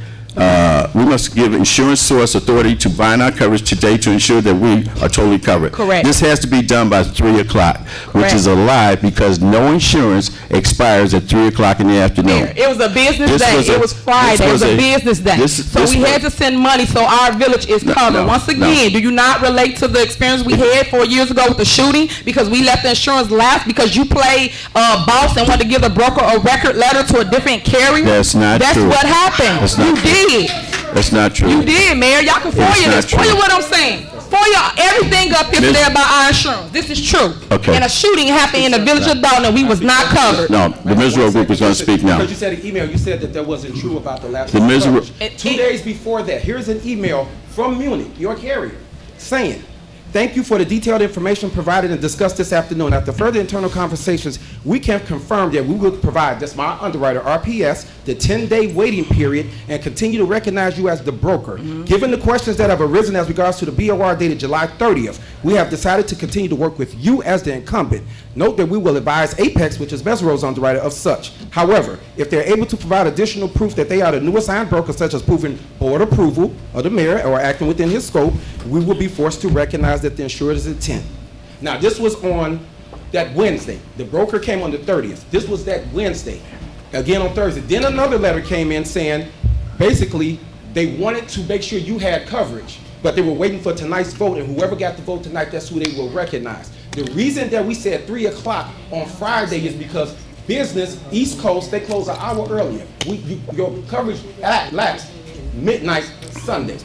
insurance source authority to bind our coverage today to ensure that we are totally covered. Correct. This has to be done by 3 o'clock, which Correct. is a lie because no insurance expires at 3 o'clock in the afternoon. It was a business This day. was a- It was Friday. this It was was a a- business day. this So we was- had to send money so our village is covered. no, Once no. again, do you not relate to the experience we had 4 years ago with the shooting because we let the insurance lapse because you played boss and wanted to give a broker a record letter to a different carrier? That's not That's true. what happened. That's not You true. did. That's not true. You did, Mayor. Y'all can It's FOIA not this. true. FOIA what I'm saying. FOIA everything up here Miss- today about our insurance. This is true. Okay. And a shooting happened in the village of Dolton and we was not covered. No, the Miserable Group is going to speak now. Because you said an email, you said that wasn't true about the lapse The of miserable- coverage. 2 days before that, here's an email from Munich, your carrier, saying Thank you for the detailed information provided and discussed this afternoon. After further internal conversations, we can confirm that we will provide, that's my underwriter, RPS, the 10-day waiting period and continue to recognize you as the broker. Given the questions that have arisen as regards to the BOR dated July 30th, we have decided to continue to work with you as the incumbent. Note that we will advise Apex, which is Mesereau's underwriter, of such. However, if they're able to provide additional proof that they are the new assigned broker, such as proving board approval of the mayor or acting within his scope, we will be forced to recognize that the insurer's intent. Now, this was on that Wednesday. The broker came on the 30th. This was that Wednesday. Again on Thursday. Then another letter came in saying, basically, they wanted to make sure you had coverage, but they were waiting for tonight's vote, and whoever got the vote tonight, that's who they will recognize. The reason that we said 3 o'clock on Friday is because business, East Coast, they close an hour earlier. Your coverage lapsed midnight Sunday.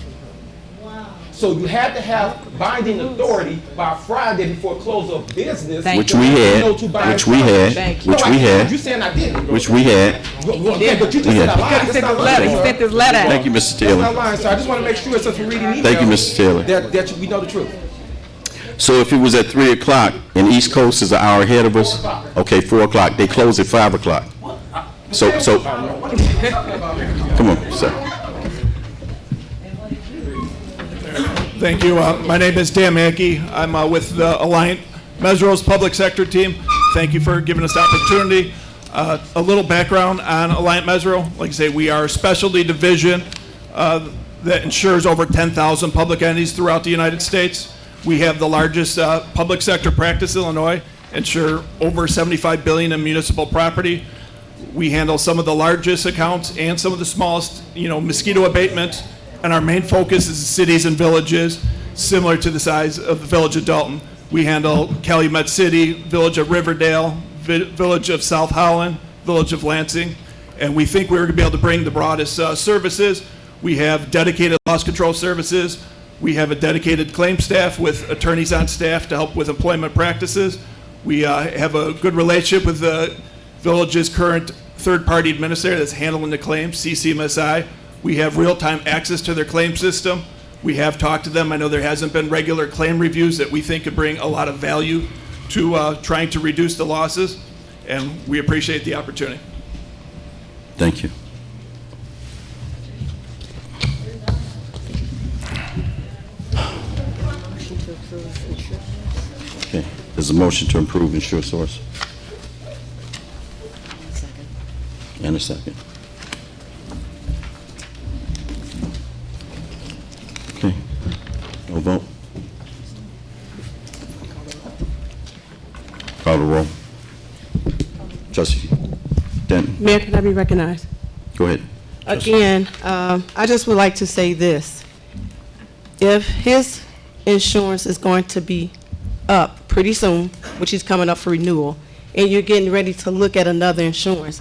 So you had to have binding authority by Friday before close of business. Which we had. You saying I didn't. Which we had. But you just said I lied. He sent his letter. Thank you, Mr. That's Taylor. not lying, so I just want to make sure, since we're reading emails. Thank you, Mr. Taylor. That we know the truth. So if it was at 3 o'clock and East Coast is an hour ahead of us, okay, 4 o'clock, they close at 5 o'clock. So, come on, sir. Thank you. My name is Dan Mackey. I'm with the Alliant Mesereau's public sector team. Thank you for giving us the opportunity. A little background on Alliant Mesereau. Like I say, we are a specialty division that insures over 10,000 public entities throughout the United States. We have the largest public sector practice in Illinois, insure over $75 billion in municipal property. We handle some of the largest accounts and some of the smallest, mosquito abatement. And our main focus is cities and villages, similar to the size of the village of Dolton. We handle Calumet City, village of Riverdale, village of South Holland, village of Lansing. And we think we're going to be able to bring the broadest services. We have dedicated loss control services. We have a dedicated claim staff with attorneys on staff to help with employment practices. We have a good relationship with the village's current third-party administrator that's handling the claims, CCMSI. We have real-time access to their claim system. We have talked to them. I know there hasn't been regular claim reviews that we think could bring a lot of value to trying to reduce the losses, and we appreciate the opportunity. Thank you. Okay, there's a motion to approve InsureSource. And a second. Okay, no vote. Call the roll. Trustee Denton. Mayor, can I be recognized? Go ahead. Again, I just would like to say this. If his insurance is going to be up pretty soon, which is coming up for renewal, and you're getting ready to look at another insurance,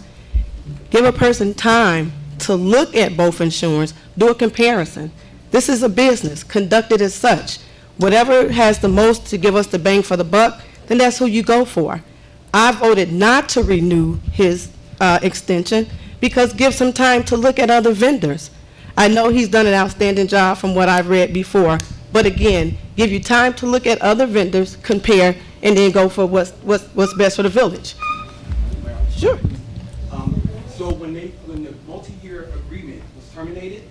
give a person time to look at both insurance, do a comparison. This is a business, conducted as such. Whatever has the most to give us the bang for the buck, then that's who you go for. I voted not to renew his extension because give some time to look at other vendors. I know he's done an outstanding job from what I've read before, but again, give you time to look at other vendors, compare, and then go for what's best for the village. Sure. So when the multi-year agreement was terminated,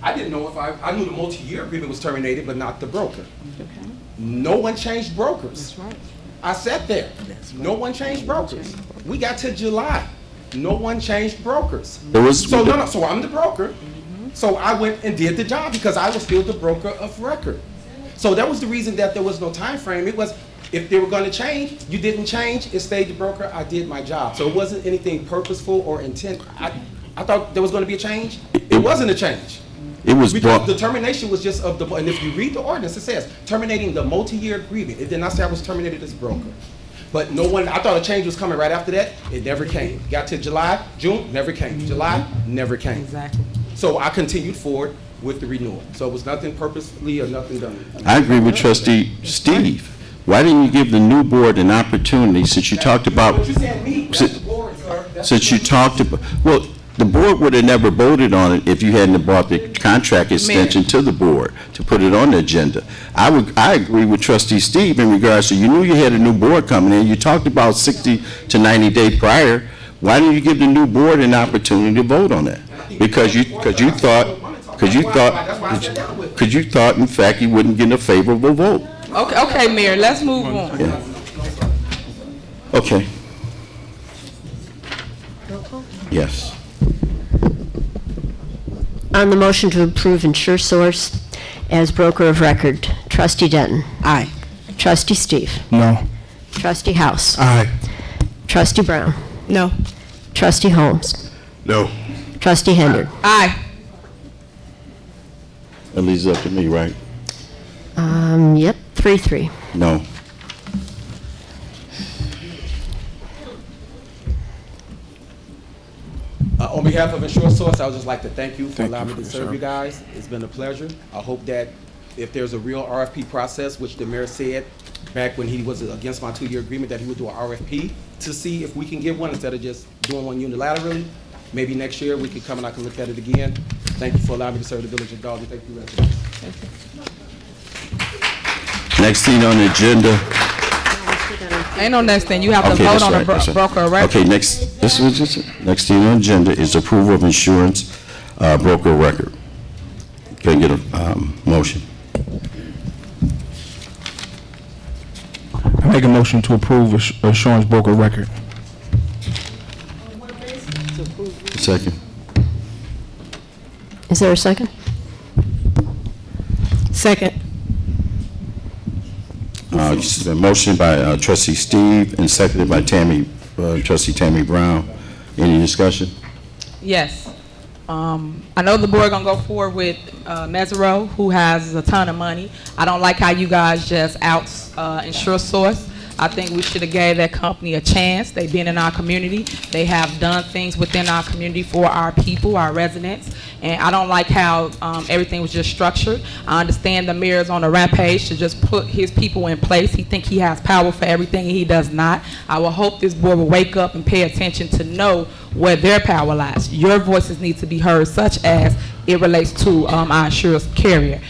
I didn't know if I knew the multi-year agreement was terminated, but not the broker. Okay. No one changed brokers. That's right. I sat there. No one changed brokers. We got to July. No one changed brokers. So I'm the broker. So I went and did the job because I was still the broker of record. So that was the reason that there was no time frame. It was, if they were going to change, you didn't change, it stayed the broker, I did my job. So it wasn't anything purposeful or intent. I thought there was going to be a change. It wasn't a change. It was because the termination was just of the, and if you read the ordinance, it says terminating the multi-year agreement. It did not say I was terminated as broker. But no one, I thought a change was coming right after that. It never came. Got to July, June, never came. July, never came. Exactly. So I continued forward with the renewal. So it was nothing purposefully or nothing done. I agree with Trustee Steve. Why didn't you give the new board an opportunity, since you talked about, But you said me, that's the board, sir. That's since you talked about, well, The board would have never voted on it if you hadn't brought the contract extension to the board to put it on the agenda. I agree with Trustee Steve in regards to, you knew you had a new board coming in. You talked about 60 to 90 days prior. Why didn't you give the new board an opportunity to vote on that? Because you thought, in fact, you wouldn't get a favorable vote. Okay, Mayor, let's move on. Yeah. Okay. Yes. On the motion to approve InsureSource as broker of record, Trustee Denton. Aye. Trustee Steve. No. Trustee House. Aye. Trustee Brown. No. Trustee Holmes. No. Trustee Henry. Aye. That leaves it up to me, right? Yep, 3-3. No. On behalf of InsureSource, I would just like to thank you for allowing me to serve you guys. It's been a pleasure. I hope that if there's a real RFP process, which the mayor said back when he was against my 2-year agreement, that he would do an RFP to see if we can get one instead of just doing one unilaterally. Maybe next year we could come and I can look at it again. Thank you for allowing me to serve the village of Dolton. Thank you, residents. Next thing on the agenda. Ain't no next thing. You have to Okay, vote that's on right, a that's right. broker of record. Okay, next thing on the agenda is approval of insurance broker record. Can I get a motion? I make a motion to approve assurance broker record. Second. Is there a second? Second. It's been motioned by Trustee Steve and seconded by Trustee Tammy Brown. Any discussion? Yes. I know the board gonna go forward with Mesereau, who has a ton of money. I don't like how you guys just out InsureSource. I think we should have gave that company a chance. They've been in our community. They have done things within our community for our people, our residents. And I don't like how everything was just structured. I understand the mayor's on a rampage to just put his people in place. He thinks he has power for everything, and he does not. I will hope this board will wake up and pay attention to know where their power lies. Your voices need to be heard, such as it relates to our insurance carrier.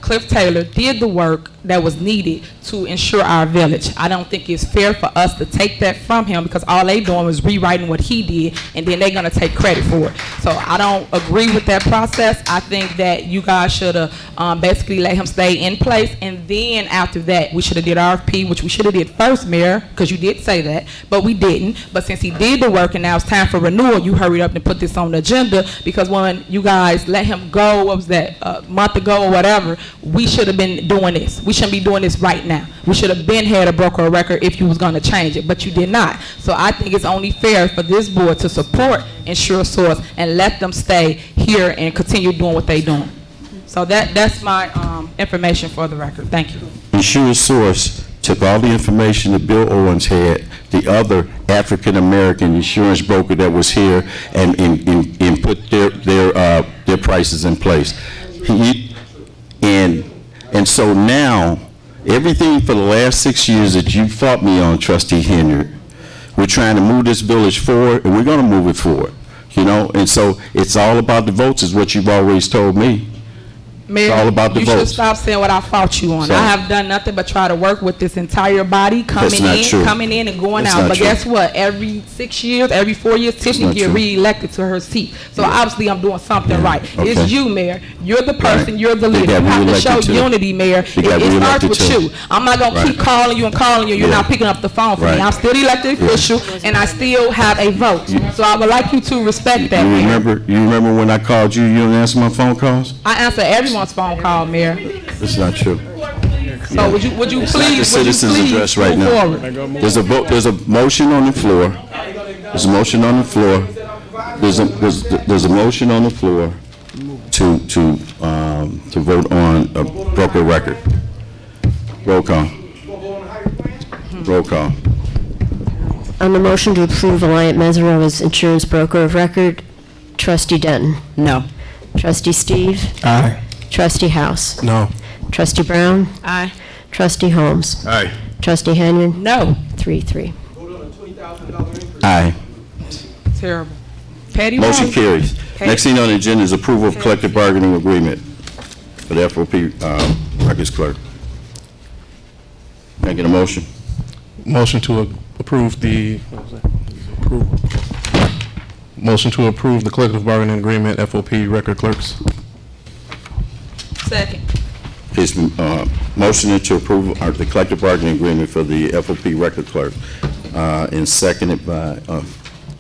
Cliff Taylor did the work that was needed to insure our village. I don't think it's fair for us to take that from him, because all they doing was rewriting what he did, and then they're gonna take credit for it. So I don't agree with that process. I think that you guys should have basically let him stay in place, and then after that, we should have did RFP, which we should have did first, Mayor, because you did say that, but we didn't. But since he did the work and now it's time for renewal, you hurried up and put this on the agenda, because when you guys let him go, what was that, a month ago or whatever, we should have been doing this. We shouldn't be doing this right now. We should have been had a broker of record if you was going to change it, but you did not. So I think it's only fair for this board to support InsureSource and let them stay here and continue doing what they're doing. So that's my information for the record. Thank you. InsureSource took all the information that Bill Owens had, the other African-American insurance broker that was here, and put their prices in place. And so now, everything for the last 6 years that you fought me on, Trustee Henry, we're trying to move this village forward, and we're going to move it forward, you know? And so it's all about the votes, is what you've always told me. Mayor, it's all about the you votes. should stop saying what I fought you on. So, I have done nothing but try to work with this entire body, coming in and going That's out. not But true. guess what? Every 6 years, every 4 years, Tiffany not get true. re-elected to her seat. So obviously I'm doing something right. Okay. It's you, Mayor. You're the person. Right. You're the They leader. got You have to show re-elected too. unity, Mayor. They got It starts re-elected with too. you. I'm not going to keep calling you and calling you. You're Yeah. not picking up the phone for me. Right. I'm still the elected official, and I still have a vote. So I would like you to respect that, Mayor. You remember when I called you, you didn't answer my phone calls? I answer everyone's phone call, Mayor. That's not true. So would you It's please, not the citizens' address right move now. forward? There's a motion on the floor. There's a motion on the floor. There's a motion on the floor to vote on a broker record. Roll call. Roll call. On the motion to approve Alliant Mesereau as insurance broker of record, Trustee Denton. No. Trustee Steve. Aye. Trustee House. No. Trustee Brown. Aye. Trustee Holmes. Aye. Trustee Henyon. No. 3-3. Aye. Terrible. Petty Motion Road. carries. Next thing on the agenda is approval of collective bargaining agreement for the FOP records clerk. Can I get a motion? Motion to approve the, what was that? Approval. Motion to approve the collective bargaining agreement, FOP record clerks. Second. It's motion to approve the collective bargaining agreement for the FOP record clerk, and seconded by,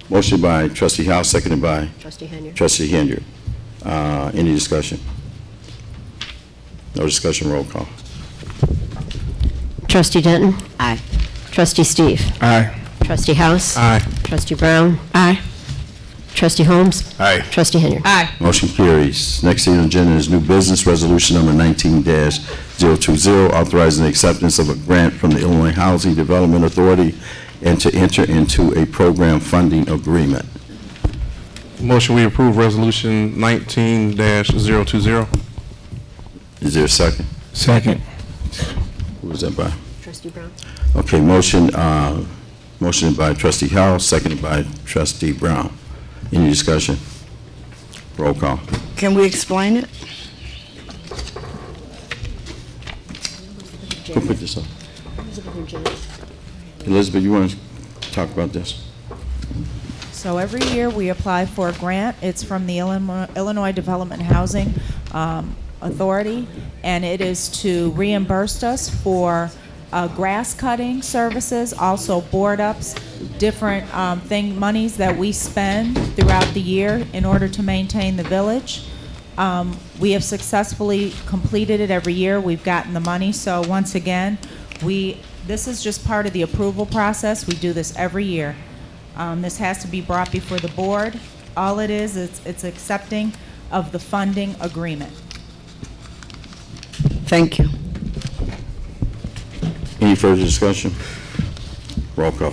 motion by trustee House, seconded by Trustee Henry. trustee Henry. Any discussion? No discussion, roll call. Trustee Denton. Aye. Trustee Steve. Aye. Trustee House. Aye. Trustee Brown. Aye. Trustee Holmes. Aye. Trustee Henry. Aye. Motion carries. Next thing on the agenda is new business resolution number 19-020, authorizing the acceptance of a grant from the Illinois Housing Development Authority and to enter into a program funding agreement. Motion we approve resolution 19-020. Is there a second? Second. Who was that by? Trustee Brown. Okay, motion by trustee House, seconded by trustee Brown. Any discussion? Roll call. Can we explain it? Who put this up? Elizabeth, you want to talk about this? So every year we apply for a grant. It's from the Illinois Development Housing Authority, and it is to reimburse us for grass cutting services, also board ups, different monies that we spend throughout the year in order to maintain the village. We have successfully completed it every year. We've gotten the money. So once again, this is just part of the approval process. We do this every year. This has to be brought before the board. All it is, it's accepting of the funding agreement. Thank you. Any further discussion? Roll call.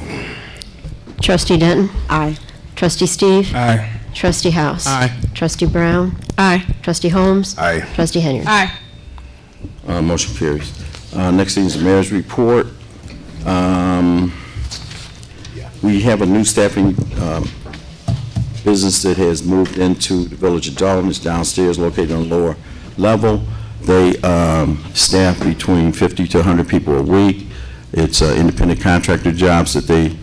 Trustee Denton. Aye. Trustee Steve. Aye. Trustee House. Aye. Trustee Brown. Aye. Trustee Holmes. Aye. Trustee Henry. Aye. Motion carries. Next thing is the mayor's report. We have a new staffing business that has moved into the village of Dolton. It's downstairs, located on the lower level. They staff between 50 to 100 people a week. It's independent contractor jobs that they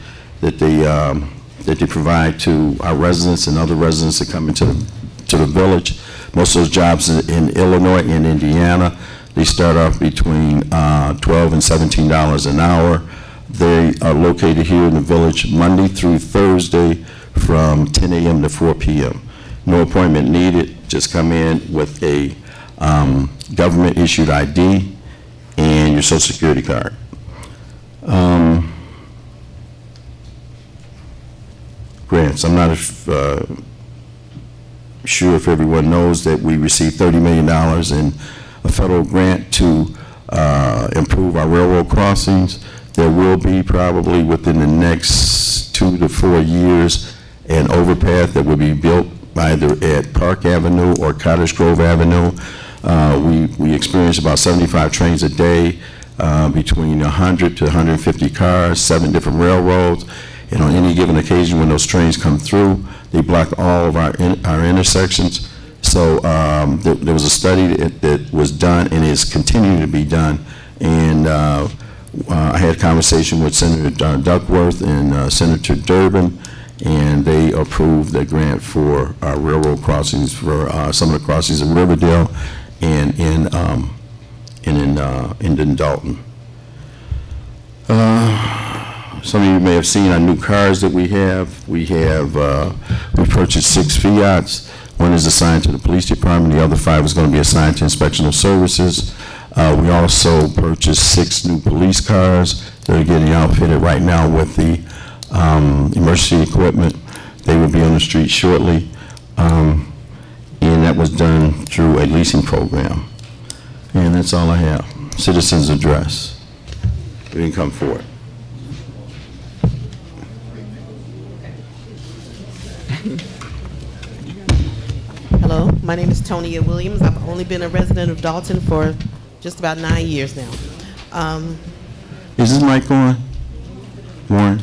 provide to our residents and other residents that come into the village. Most of those jobs in Illinois and Indiana, they start off between $12 and $17 an hour. They are located here in the village Monday through Thursday from 10 a.m. to 4 p.m. No appointment needed. Just come in with a government-issued ID and your Social Security card. Grants. I'm not sure if everyone knows that we received $30 million in a federal grant to improve our railroad crossings. There will be probably within the next 2 to 4 years an overpass that will be built either at Park Avenue or Cottage Grove Avenue. We experience about 75 trains a day, between 100 to 150 cars, 7 different railroads. And on any given occasion when those trains come through, they block all of our intersections. So there was a study that was done and is continuing to be done. And I had a conversation with Senator Duckworth and Senator Durbin, and they approved the grant for railroad crossings for some of the crossings in Riverdale and in Dolton. Some of you may have seen our new cars that we have. We purchased 6 Fiats. One is assigned to the police department. The other 5 is going to be assigned to inspectional services. We also purchased 6 new police cars. They're getting outfitted right now with the emergency equipment. They will be on the street shortly. And that was done through a leasing program. And that's all I have. Citizens address. You can come forward. Hello, my name is Tonya Williams. I've only been a resident of Dolton for just about 9 years now. Is this mic on? Warren?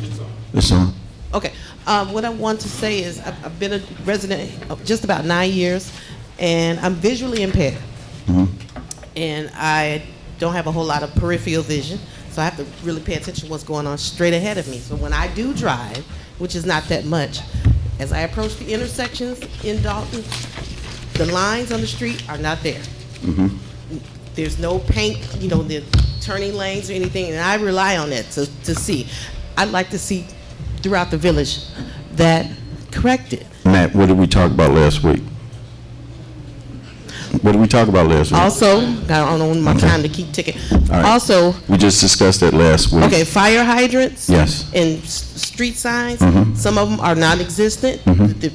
It's on. Okay. What I want to say is I've been a resident of just about 9 years, and I'm visually impaired. And I don't have a whole lot of peripheral vision, so I have to really pay attention to what's going on straight ahead of me. So when I do drive, which is not that much, as I approach the intersections in Dolton, the lines on the street are not there. There's no paint, you know, the turning lanes or anything, and I rely on that to see. I'd like to see throughout the village that corrected. Matt, what did we talk about last week? What did we talk about last week? Also, I don't know my time to keep ticking. right. Also, We just discussed that last week. okay, fire hydrants. Yes. And street signs. Mhm. Some of them are non-existent. Mhm. The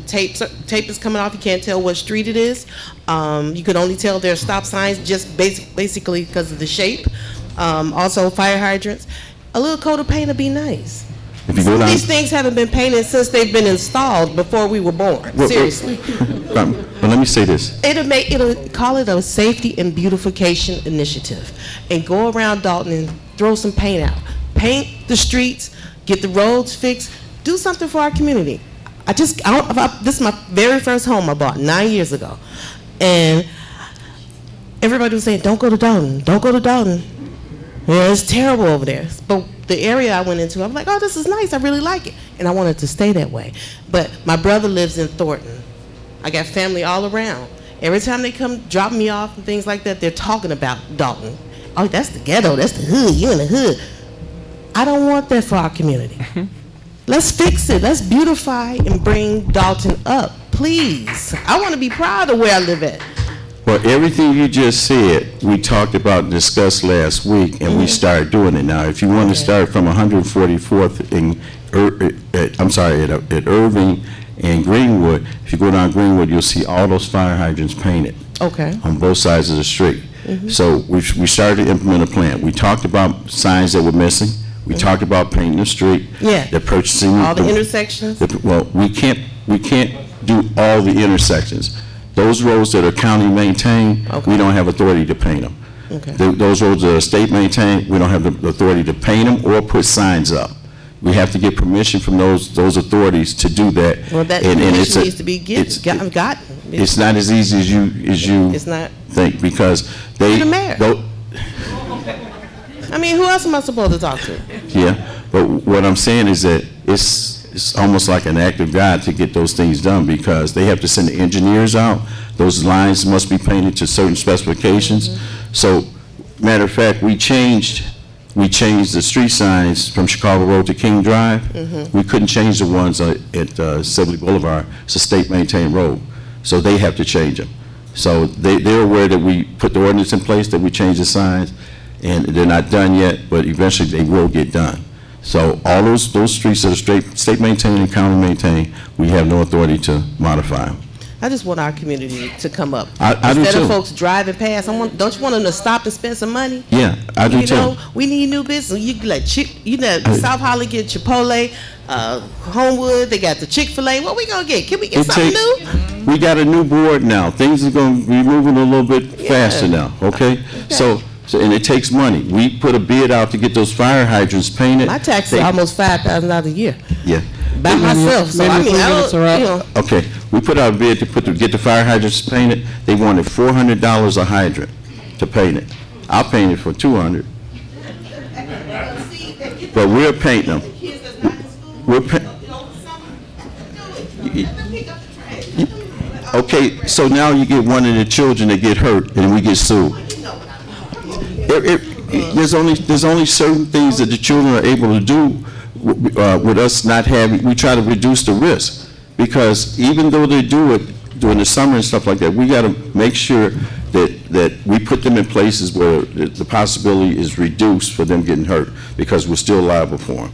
tape is coming off. You can't tell what street it is. You can only tell they're stop signs just basically because of the shape. Also, fire hydrants. A little coat of paint would be nice. If you Some go of down, these things haven't been painted since they've been installed before we were born. Seriously. But let me say this. It'll call it a safety and beautification initiative, and go around Dolton and throw some paint out. Paint the streets, get the roads fixed, do something for our community. This is my very first home I bought 9 years ago, and everybody was saying, "Don't go to Dolton, don't go to Dolton. Yeah, it's terrible over there." But the area I went into, I'm like, "Oh, this is nice. I really like it," and I wanted to stay that way. But my brother lives in Thornton. I got family all around. Every time they come drop me off and things like that, they're talking about Dolton. Oh, that's the ghetto. That's the hood. You in the hood. I don't want that for our community. Let's fix it. Let's beautify and bring Dolton up, please. I want to be proud of where I live at. Well, everything you just said, we talked about and discussed last week, and we started doing it now. If you want to start from 144th at Irving and Greenwood, if you go down Greenwood, you'll see all those fire hydrants painted Okay. on both sides of the street. So we started to implement a plan. We talked about signs that were missing. We talked about painting the street. Yeah. The purchasing. All the intersections. Well, we can't do all the intersections. Those roads that are county maintained, we don't have authority to paint them. Okay. Those roads that are state maintained, we don't have the authority to paint them or put signs up. We have to get permission from those authorities to do that. Well, that And permission it's a- needs to be gotten. It's not as easy as you It's not. think, because they. You're the mayor. I mean, who else am I supposed to talk to? Yeah, but what I'm saying is that it's almost like an act of God to get those things done, because they have to send the engineers out. Those lines must be painted to certain specifications. So, matter of fact, we changed the street signs from Chicago Road to King Drive. We couldn't change the ones at Sibley Boulevard. It's a state-maintained road, so they have to change them. So they're aware that we put the ordinance in place, that we changed the signs, and they're not done yet, but eventually they will get done. So all those streets that are state-maintained and county-maintained, we have no authority to modify them. I just want our community to come up. I do Instead too. of folks driving past, don't you want them to stop and spend some money? Yeah, I do too. You know, we need new business. You like South Holly get Chipotle, Homewood, they got the Chick-fil-A. What we gonna get? Can we get something new? We got a new board now. Things are going to be moving a little bit faster now, okay? So, and it takes money. We put a bid out to get those fire hydrants painted. My taxes are almost $5,000 a year Yeah. by myself. So I mean, I don't, you know. Okay, we put out a bid to get the fire hydrants painted. They wanted $400 a hydrant to paint it. I'll paint it for $200. But we're painting them. We're okay, so now you get one of the children that get hurt and we get sued. There's only certain things that the children are able to do with us not having. We try to reduce the risk, because even though they do it during the summer and stuff like that, we got to make sure that we put them in places where the possibility is reduced for them getting hurt, because we're still liable for them.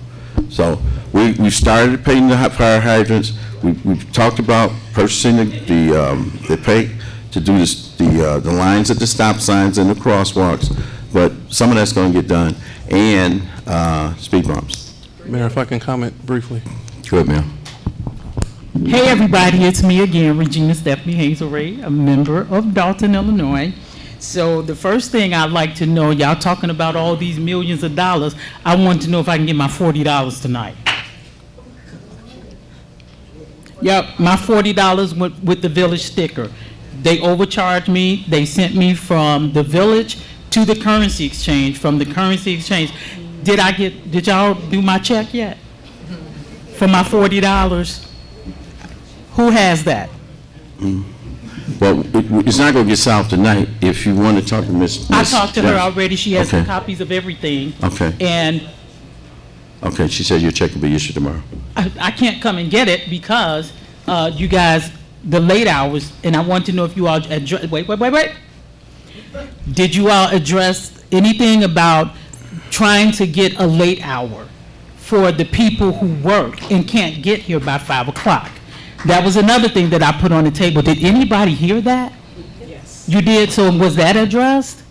So we started painting the fire hydrants. We've talked about purchasing the paint to do the lines at the stop signs and the crosswalks, but some of that's going to get done, and speed bumps. Mayor, if I can comment briefly. Go ahead, ma'am. Hey everybody, it's me again, Regina Stephanie Hazel Ray, a member of Dolton, Illinois. So the first thing I'd like to know, y'all talking about all these millions of dollars, I want to know if I can get my $40 tonight. Yep, my $40 with the village sticker. They overcharged me. They sent me from the village to the currency exchange. From the currency exchange, did y'all do my check yet? For my $40? Who has that? Well, it's not going to get solved tonight. If you want to talk to Ms. I talked to her Johnson. already. She has Okay. copies of everything. Okay. And Okay, she said your check will be issued tomorrow. I can't come and get it because you guys, the late hours, and I want to know if you all address, wait. Did you all address anything about trying to get a late hour for the people who work and can't get here by 5 o'clock? That was another thing that I put on the table. Did anybody hear that? Yes. You did, so was that addressed?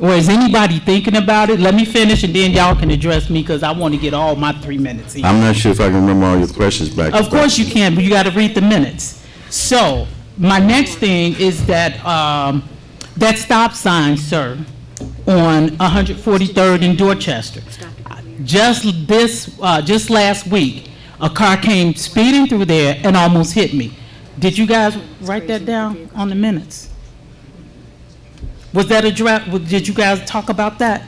Or is anybody thinking about it? Let me finish and then y'all can address me because I want to get all my 3 minutes in. I'm not sure if I can remember all your questions back. Of course you can, but you got to read the minutes. So my next thing is that that stop sign, sir, on 143rd in Dorchester. Just last week, a car came speeding through there and almost hit me. Did you guys write that down on the minutes? Was that did you guys talk about that?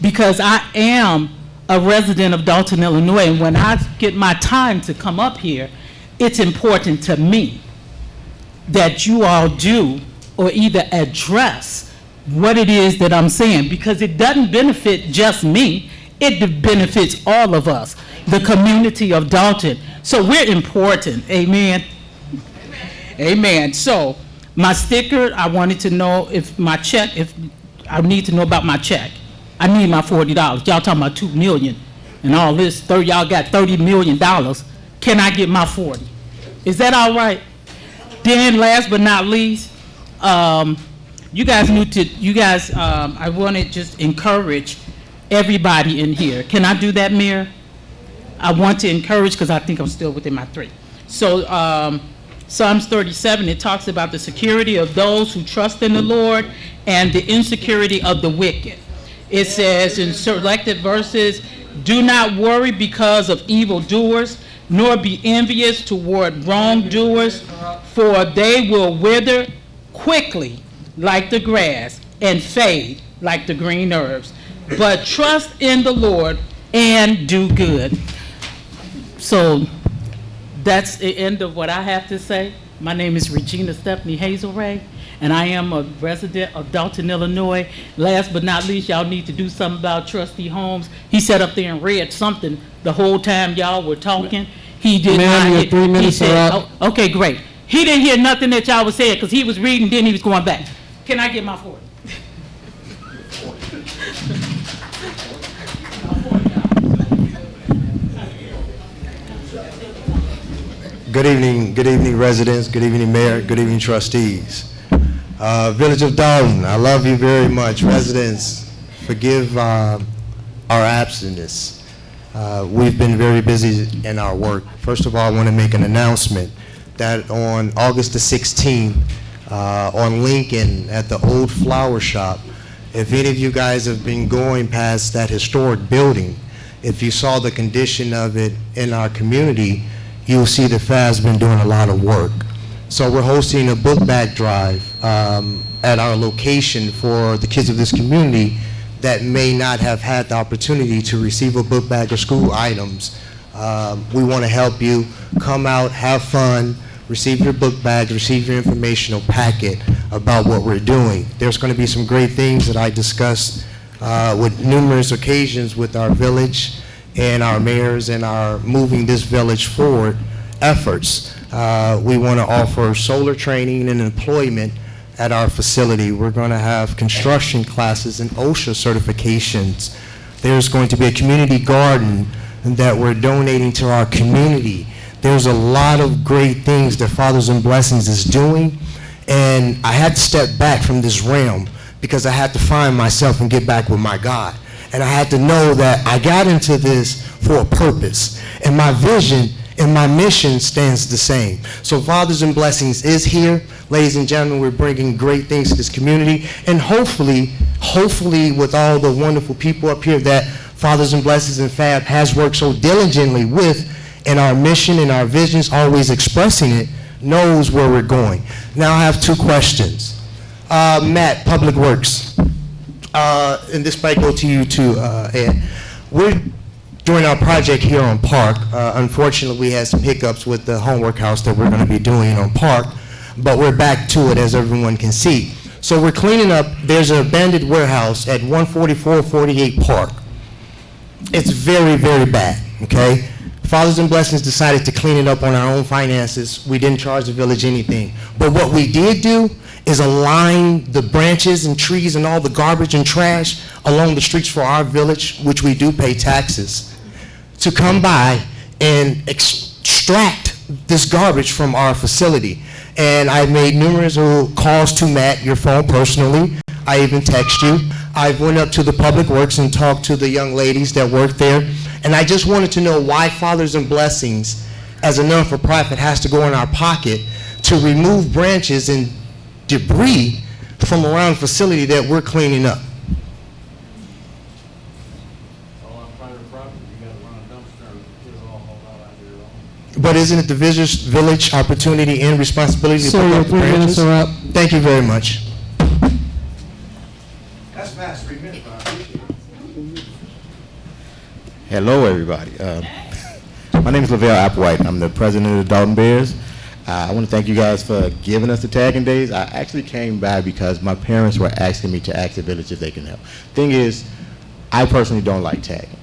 Because I am a resident of Dolton, Illinois, and when I get my time to come up here, it's important to me that you all do or either address what it is that I'm saying, because it doesn't benefit just me, it benefits all of us, the community of Dolton. So we're important, amen? Amen. So my sticker, I wanted to know if my check, if I need to know about my check. I need my $40. Y'all talking about $2 million and all this, y'all got $30 million. Can I get my 40? Is that all right? Then last but not least, you guys, I want to just encourage everybody in here. Can I do that, Mayor? I want to encourage, because I think I'm still within my 3. So Psalms 37, it talks about the security of those who trust in the Lord and the insecurity of the wicked. It says in selected verses, do not worry because of evildoers, nor be envious toward wrongdoers, for they will wither quickly like the grass and fade like the green herbs. But trust in the Lord and do good. So that's the end of what I have to say. My name is Regina Stephanie Hazelray, and I am a resident of Dolton, Illinois. Last but not least, y'all need to do something about Trustee Holmes. He sat up there and read something the whole time y'all were talking. He did Ma'am, not. your 3 minutes he said, are up. Oh, okay, great. He didn't hear nothing that y'all was saying because he was reading, then he was going back. Can I get my 40? Good evening residents, good evening mayor, good evening trustees. Village of Dolton, I love you very much. Residents, forgive our absence. We've been very busy in our work. First of all, I want to make an announcement that on August the 16th, on Lincoln at the old flower shop, if any of you guys have been going past that historic building, if you saw the condition of it in our community, you'll see that FA's been doing a lot of work. So we're hosting a book bag drive at our location for the kids of this community that may not have had the opportunity to receive a book bag or school items. We want to help you come out, have fun, receive your book bags, receive your informational packet about what we're doing. There's going to be some great things that I discussed with numerous occasions with our village and our mayors and our moving this village forward efforts. We want to offer solar training and employment at our facility. We're going to have construction classes and OSHA certifications. There's going to be a community garden that we're donating to our community. There's a lot of great things that Fathers and Blessings is doing, and I had to step back from this realm because I had to find myself and get back with my God. And I had to know that I got into this for a purpose. And my vision and my mission stands the same. So Fathers and Blessings is here. Ladies and gentlemen, we're bringing great things to this community. And hopefully with all the wonderful people up here that Fathers and Blessings and FAB has worked so diligently with, and our mission and our visions, always expressing it, knows where we're going. Now I have two questions. Matt, Public Works, and this might go to you too, Ed. We're doing our project here on Park. Unfortunately, we had some hiccups with the homework house that we're going to be doing on Park, but we're back to it, as everyone can see. So we're cleaning up. There's an abandoned warehouse at 14448 Park. It's very, very bad, okay? Fathers and Blessings decided to clean it up on our own finances. We didn't charge the village anything. But what we did do is align the branches and trees and all the garbage and trash along the streets for our village, which we do pay taxes, to come by and extract this garbage from our facility. And I made numerous calls to Matt, your phone personally. I even text you. I went up to the Public Works and talked to the young ladies that work there. And I just wanted to know why Fathers and Blessings, as a non-for-profit, has to go in our pocket to remove branches and debris from around the facility that we're cleaning up. But isn't it the village opportunity and responsibility to pick up the branches? Are up. Thank you very much. That's fast, 3 minutes, I appreciate it. Hello, everybody. My name is Lavelle Applewhite. I'm the president of the Dolton Bears. I want to thank you guys for giving us the tagging days. I actually came by because my parents were asking me to ask the village if they can help. Thing is, I personally don't like tagging.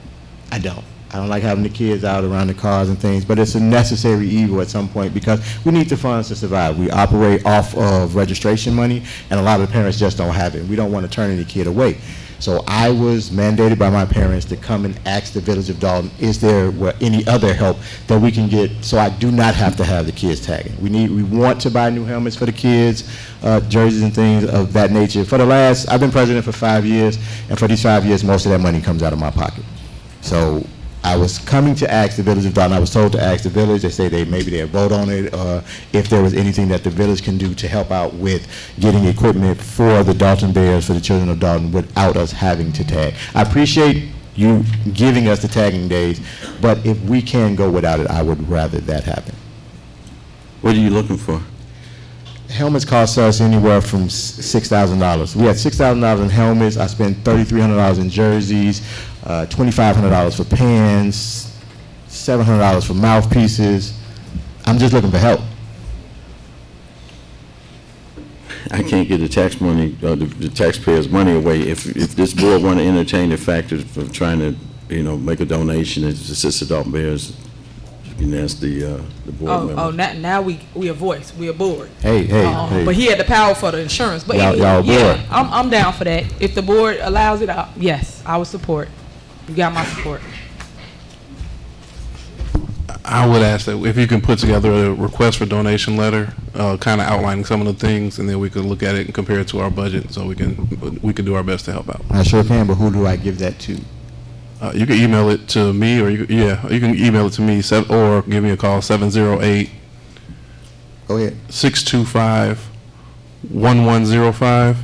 I don't like having the kids out around the cars and things, but it's a necessary evil at some point because we need the funds to survive. We operate off of registration money, and a lot of the parents just don't have it. We don't want to turn any kid away. So I was mandated by my parents to come and ask the village of Dolton, is there any other help that we can get so I do not have to have the kids tagging? We want to buy new helmets for the kids, jerseys and things of that nature. I've been president for 5 years, and for these 5 years, most of that money comes out of my pocket. So I was coming to ask the village of Dolton. I was told to ask the village. They say maybe they'll vote on it, or if there was anything that the village can do to help out with getting equipment for the Dolton Bears, for the children of Dolton, without us having to tag. I appreciate you giving us the tagging days, but if we can go without it, I would rather that happen. What are you looking for? Helmets cost us anywhere from $6,000. We had $6,000 in helmets. I spent $3,300 in jerseys, $2,500 for pens, $700 for mouthpieces. I'm just looking for help. I can't get the tax money, the taxpayers' money away. If this board want to entertain the fact of trying to, make a donation to assist the Dolton Bears, you can ask the board members. Now we a voice, we a board. Hey. But he had the power for the insurance. But y'all yeah, board. I'm down for that. If the board allows it, yes, I would support. You got my support. I would ask that if you can put together a request for donation letter, kind of outlining some of the things, and then we could look at it and compare it to our budget, so we can do our best to help out. I sure can, but who do I give that to? You can email it to me, or you can email it to me, or give me a call, 708. Go ahead. 625-1105,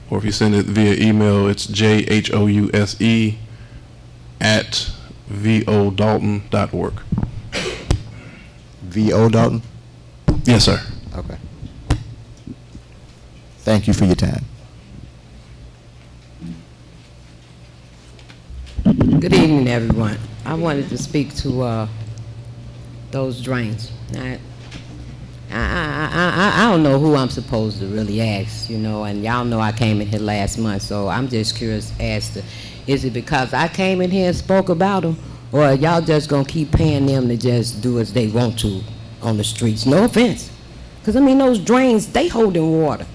or if you send it via email, it's JHOUSE@vodalton.org. VO Dolton? Yes, sir. Okay. Thank you for your time. Good evening, everyone. I wanted to speak to those drains. I don't know who I'm supposed to really ask, and y'all know I came in here last month, so I'm just curious as to, is it because I came in here and spoke about them, or are y'all just going to keep paying them to just do as they want to on the streets? No offense. Because, those drains, they holding water.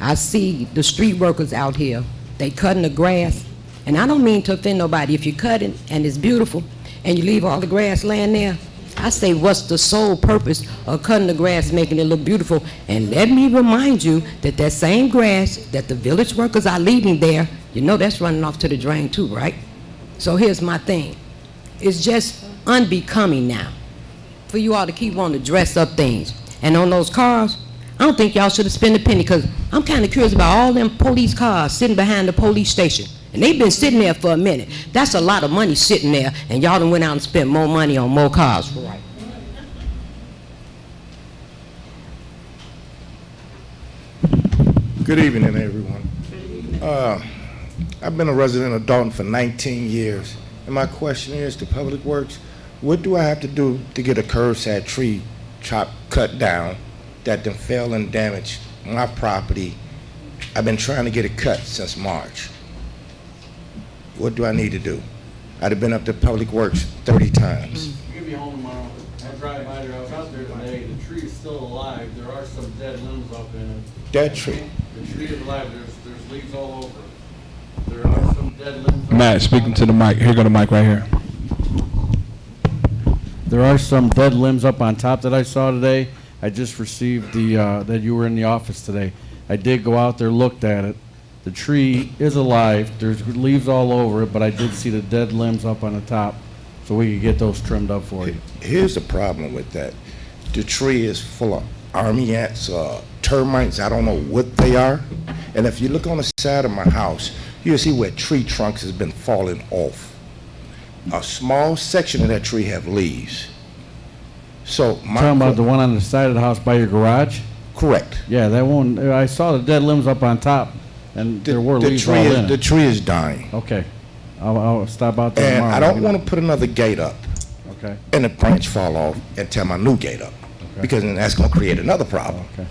I see the street workers out here, they cutting the grass. And I don't mean to offend nobody. If you cut it and it's beautiful and you leave all the grass laying there, I say, what's the sole purpose of cutting the grass, making it look beautiful? And let me remind you that same grass that the village workers are leaving there, that's running off to the drain too, right? So here's my thing. It's just unbecoming now for you all to keep wanting to dress up things. And on those cars, I don't think y'all should have spent a penny, because I'm kind of curious about all them police cars sitting behind the police station. And they've been sitting there for a minute. That's a lot of money sitting there, and y'all done went out and spent more money on more cars. Right. Good evening, everyone. I've been a resident of Dolton for 19 years, and my question is to Public Works, what do I have to do to get a curbside tree cut down that done fell and damaged my property? I've been trying to get it cut since March. What do I need to do? I'd have been up to Public Works 30 times. You'll be home tomorrow. I drive by there, I was out there today, the tree is still alive, there are some dead limbs up in it. Dead tree? The tree is alive, there's leaves all over it. There are some dead limbs. Matt, speaking to the mic. Here go the mic right here. There are some dead limbs up on top that I saw today. I just received that you were in the office today. I did go out there, looked at it. The tree is alive. There's leaves all over it, but I did see the dead limbs up on the top, so we could get those trimmed up for you. Here's the problem with that. The tree is full of army ants, termites, I don't know what they are. And if you look on the side of my house, you'll see where tree trunks has been falling off. A small section of that tree have leaves. So my Talking about the one on the side of the house by your garage? Correct. Yeah, that one, I saw the dead limbs up on top, and there were leaves all in it. The tree is dying. Okay. I'll stop out there And tomorrow. I don't want to put another gate up. Okay. And the branch fall off and tear my new gate up. Okay. Because then that's going to create another problem. Okay.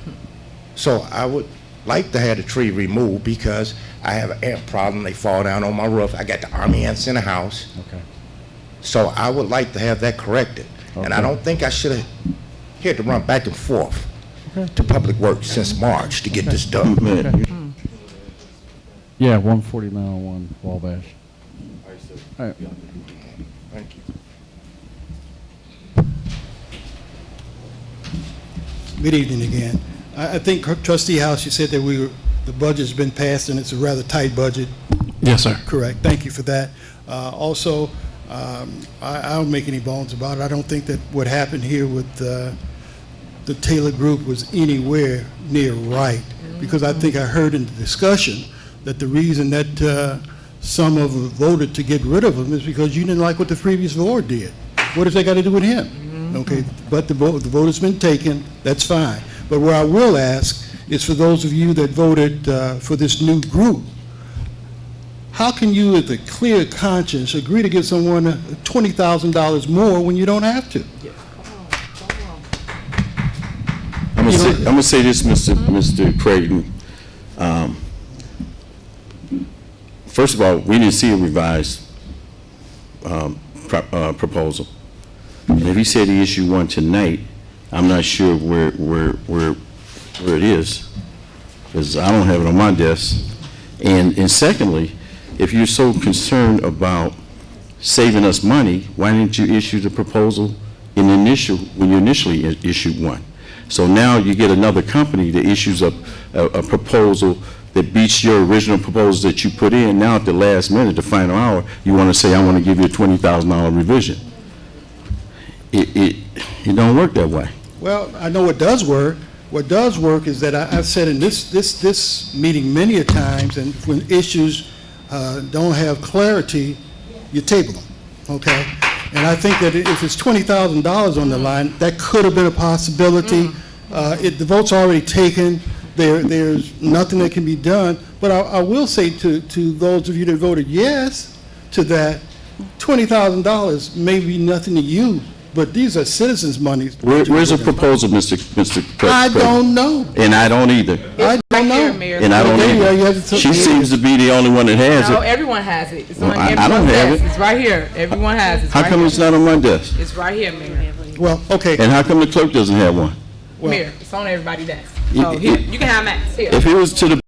So I would like to have the tree removed because I have an ant problem. They fall down on my roof. I got the army ants in the house. Okay. So I would like to have that corrected. And I Okay. don't think I should have had to run back and forth to Public Works since March to get this done. Okay. Yeah, 14901 Wabash. All right. Thank you. Good evening again. I think Trustee House, you said that the budget's been passed and it's a rather tight budget. Yes, sir. Correct. Thank you for that. Also, I don't make any bones about it. I don't think that what happened here with the Taylor Group was anywhere near right, because I think I heard in the discussion that the reason that some of them voted to get rid of him is because you didn't like what the previous board did. What does that got to do with him? Okay, but the vote has been taken. That's fine. But where I will ask is for those of you that voted for this new group, how can you, with a clear conscience, agree to give someone $20,000 more when you don't have to? I'm gonna say this, Mr. Creighton. First of all, we didn't see a revised proposal. And if he said he issued one tonight, I'm not sure where it is, because I don't have it on my desk. And secondly, if you're so concerned about saving us money, why didn't you issue the proposal when you initially issued one? So now you get another company that issues a proposal that beats your original proposal that you put in. Now at the last minute, the final hour, you want to say, I want to give you a $20,000 revision. It don't work that way. Well, I know what does work. What does work is that I've said in this meeting many a times, and when issues don't have clarity, you table them, okay? And I think that if it's $20,000 on the line, that could have been a possibility. The vote's already taken. There's nothing that can be done. But I will say to those of you that voted yes to that, $20,000 may be nothing to you, but these are citizens' money. Where's the proposal, Mr. President? I don't know. And I don't either. I don't know. And I don't either. She seems to be the only one that has No, it. everyone has it. It's on I everyone's don't have desk. it. It's right here. Everyone has it. It's How right come here. it's not on my desk? It's right here, Mayor. Well, okay. And how come the clerk doesn't have one? Mayor, it's on everybody's desk. So here, you can have Max here. If it was to the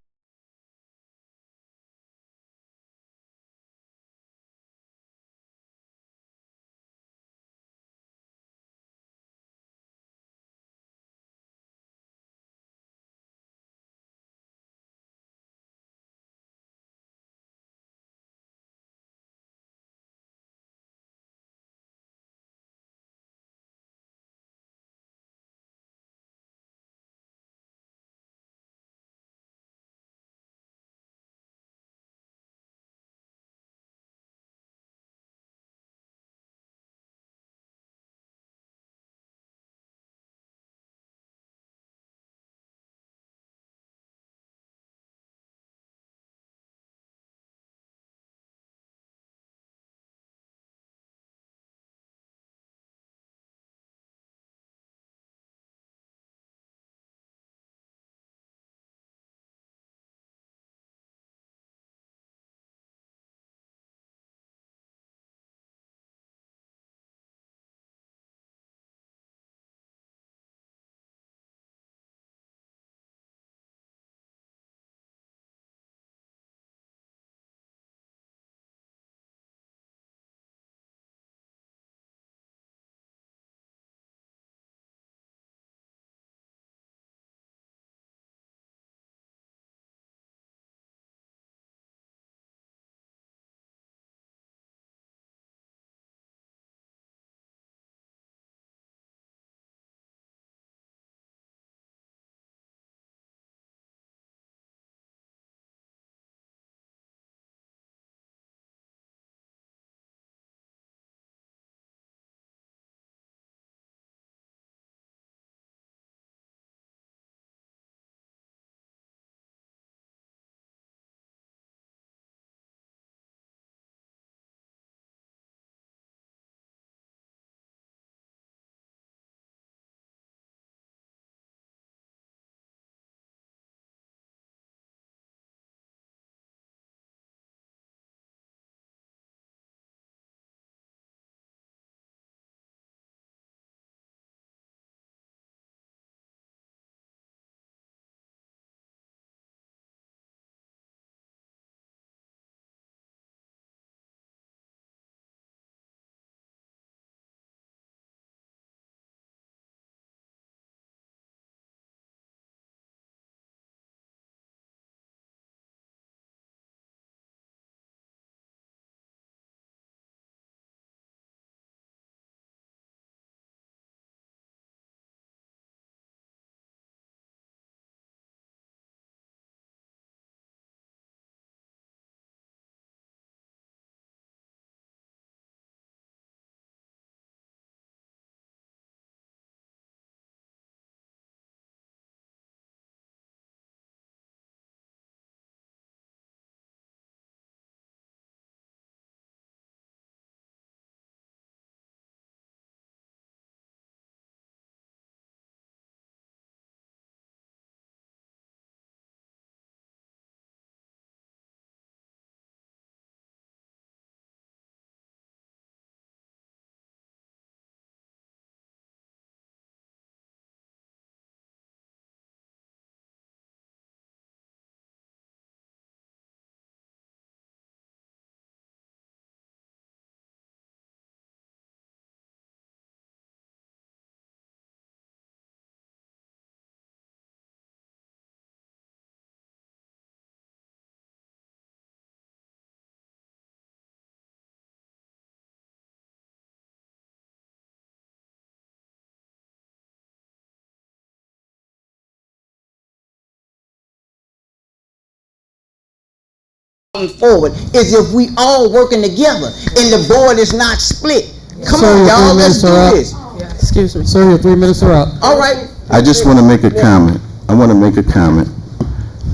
forward is if we all working together and the board is not split. Come Sir, on, your y'all, 3 let's minutes do are up. this. Excuse me. Sir, your 3 minutes are up. All right. I just want to make a comment. I want to make a comment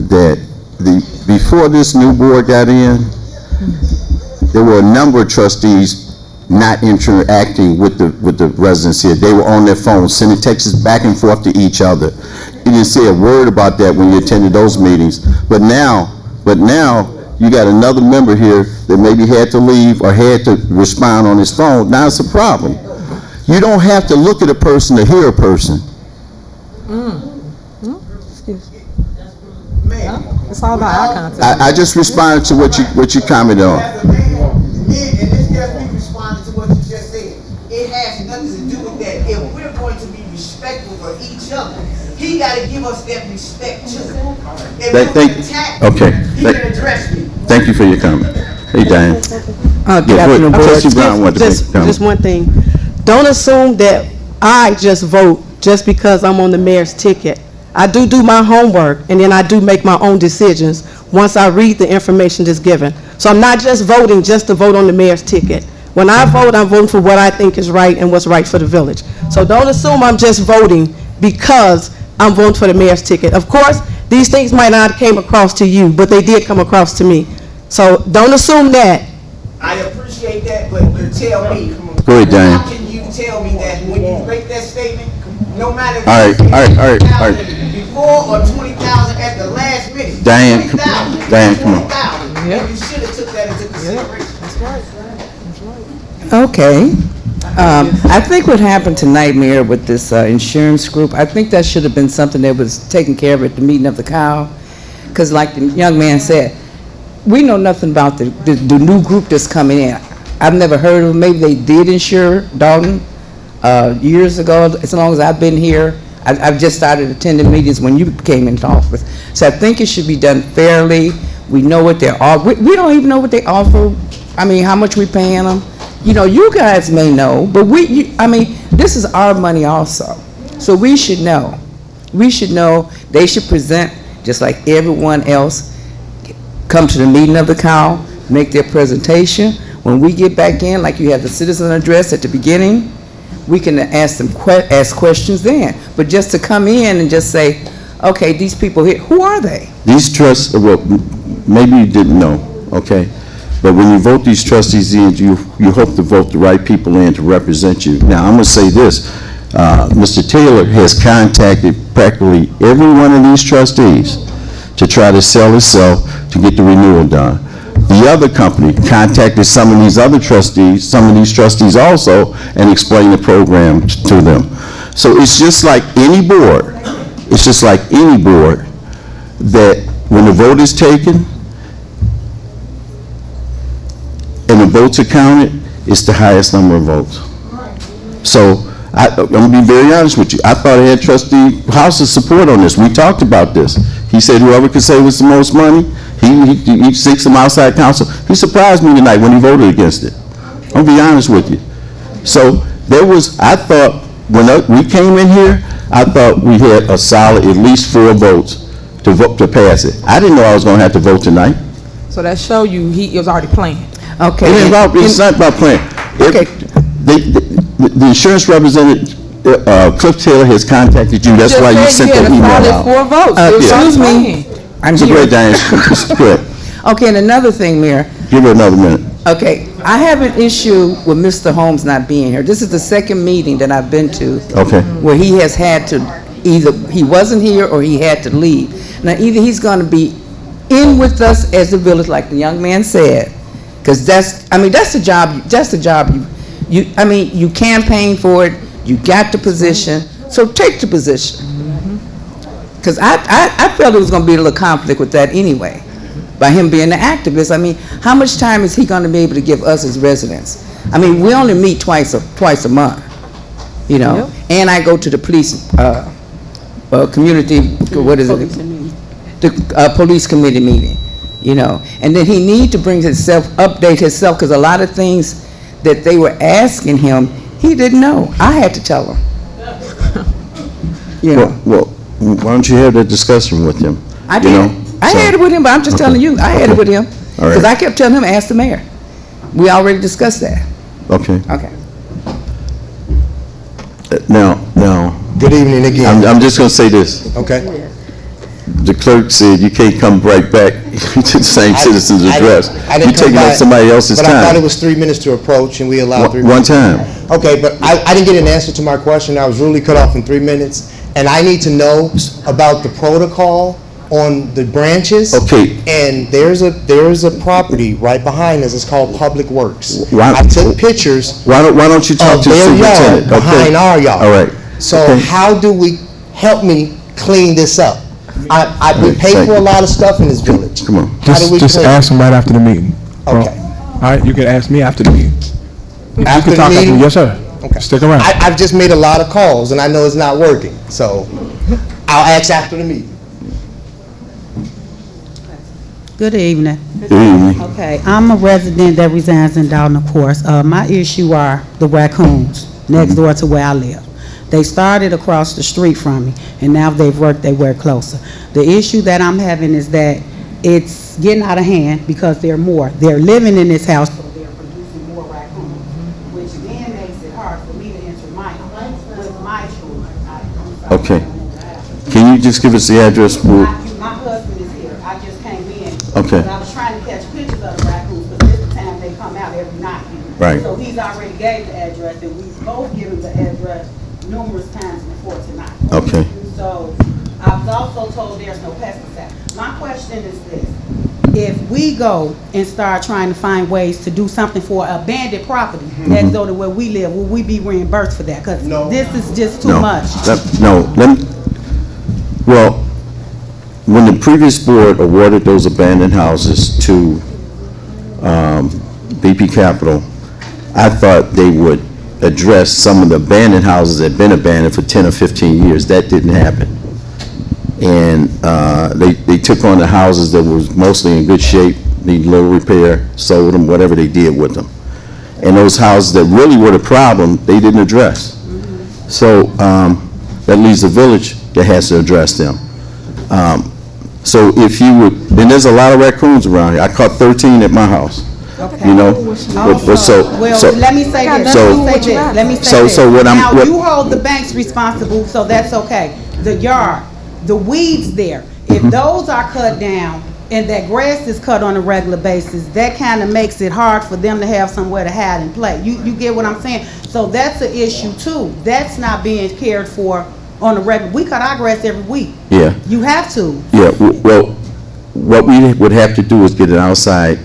that before this new board got in, there were a number of trustees not interacting with the residents here. They were on their phones, sending texts back and forth to each other. You didn't say a word about that when you attended those meetings. But now, you got another member here that maybe had to leave or had to respond on his phone. Now it's a problem. You don't have to look at a person to hear a person. It's all about eye contact. I just responded to what you commented on. And this just me responding to what you just said. It has nothing to do with that. If we're going to be respectful for each other, he got to give us that respect too. If we attack, Okay. he can address me. Thank you for your comment. Hey, Diane. Good Yeah, afternoon, go ahead. Board. Trustee Brown wanted to make a comment. Just one thing. Don't assume that I just vote just because I'm on the mayor's ticket. I do my homework, and then I do make my own decisions once I read the information that's given. So I'm not just voting just to vote on the mayor's ticket. When I vote, I'm voting for what I think is right and what's right for the village. So don't assume I'm just voting because I'm voting for the mayor's ticket. Of course, these things might not have came across to you, but they did come across to me. So don't assume that. I appreciate that, but tell me. Go ahead, Diane. How can you tell me that when you make that statement, no matter if All right. before or 20,000 at the last minute? Diane, 20,000, Diane, come on. 20,000, and you should have took that into consideration. That's right. Okay. I think what happened tonight, Mayor, with this insurance group, I think that should have been something that was taken care of at the meeting of the cow. Because like the young man said, we know nothing about the new group that's coming in. I've never heard of them. Maybe they did insure Dolton years ago, as long as I've been here. I've just started attending meetings when you came into office. So I think it should be done fairly. We know what they're offering. We don't even know what they offer. I mean, how much we paying them. You know, you guys may know, but this is our money also. So we should know. We should know. They should present just like everyone else. Come to the meeting of the cow, make their presentation. When we get back in, like you have the citizen address at the beginning, we can ask questions then. But just to come in and just say, okay, these people here, who are they? These trusts, well, maybe you didn't know, okay? But when you vote these trustees in, you hope to vote the right people in to represent you. Now, I'm going to say this. Mr. Taylor has contacted practically every one of these trustees to try to sell itself to get the renewal done. The other company contacted some of these other trustees, some of these trustees also, and explained the program to them. So it's just like any board. It's just like any board that when the vote is taken and the votes are counted, it's the highest number of votes. So I'm going to be very honest with you. I thought I had Trustee House's support on this. We talked about this. He said whoever could save us the most money, he seeks some outside counsel. He surprised me tonight when he voted against it. I'll be honest with you. So I thought when we came in here, I thought we had a solid at least 4 votes to vote to pass it. I didn't know I was going to have to vote tonight. So that show you he was already playing. Okay. It's not about playing. Okay. The insurance representative, Cliff Taylor, has contacted you. That's why you sent that email out. 4 votes. Excuse me. So go ahead, Diane. Go ahead. Okay, and another thing, Mayor. Give her another minute. Okay, I have an issue with Mr. Holmes not being here. This is the second meeting that I've been to. Okay. Where he has had to, either he wasn't here or he had to leave. Now, either he's going to be in with us as the village, like the young man said, because that's the job. That's the job you campaign for it. You got the position, so take the position. Because I felt it was going to be a little conflict with that anyway, by him being the activist. I mean, how much time is he going to be able to give us as residents? I mean, we only meet twice a month, you know. Yep. And I go to the police community. What is it? The police committee meeting, you know. And then he need to bring update himself, because a lot of things that they were asking him, he didn't know. I had to tell him. You know. Well, why don't you have that discussion with him? I did. I had it with him, but I'm just telling you, I had it with him. All right. Because I kept telling him, ask the mayor. We already discussed that. Okay. Okay. Now, Good evening again. I'm just gonna say this. Okay. The clerk said you can't come right back to the same citizen's address. I You're didn't come taking up back, somebody else's but I thought it time. was 3 minutes to approach, and we allowed 3 One minutes. time. Okay, but I didn't get an answer to my question. I was really cut off in 3 minutes, and I need to know about the protocol on the branches. Okay. And there's a property right behind us. It's called Public Works. Why- I took pictures Why don't you talk of to the their yard superintendent? Okay. behind our yard. All right. So Okay. how do we help me clean this up? We pay Thank for a you. lot of stuff in this village. Come on. How do we Just clean? ask them right after the meeting. Okay. All right, you can ask me after the meeting. After you can the talk meeting? After, yes, sir. Okay. Stick around. I've just made a lot of calls, and I know it's not working, so I'll ask after the meeting. Good evening. Good evening. Okay, I'm a resident that resides in Dolton, of course. My issue are the raccoons next door to where I live. They started across the street from me, and now they've worked their way closer. The issue that I'm having is that it's getting out of hand because they're living in this house, so they're producing more raccoons, which then makes it hard for me to enter my home with my children. Okay. Can you just give us the address? My husband is here. I just came in. Okay. But I was trying to catch pictures of the raccoons, because this is the time they come out every night. Right. So he's already gave the address, and we've both given the address numerous times before tonight. Okay. So I was also told there's no pesticide. My question is this: if we go and start trying to find ways to do something for abandoned property next door to where we live, will we be reimbursed for that? Because this is just too much. Well, when the previous board awarded those abandoned houses to BP Capital, I thought they would address some of the abandoned houses that had been abandoned for 10 or 15 years. That didn't happen. And they took on the houses that was mostly in good shape, need little repair, sold them, whatever they did with them. And those houses that really were the problem, they didn't address. So that leaves the village that has to address them. So if you would, and there's a lot of raccoons around here. I caught 13 at my house. Okay. You know, Well, let me say this. Let me say this. Now, you hold the banks responsible, so that's okay. The yard, the weeds there, if those are cut down and that grass is cut on a regular basis, that kind of makes it hard for them to have somewhere to hide and play. You get what I'm saying? So that's an issue too. That's not being cared for on a regular. We cut our grass every week. Yeah. You have to. Yeah, well, what we would have to do is get an outside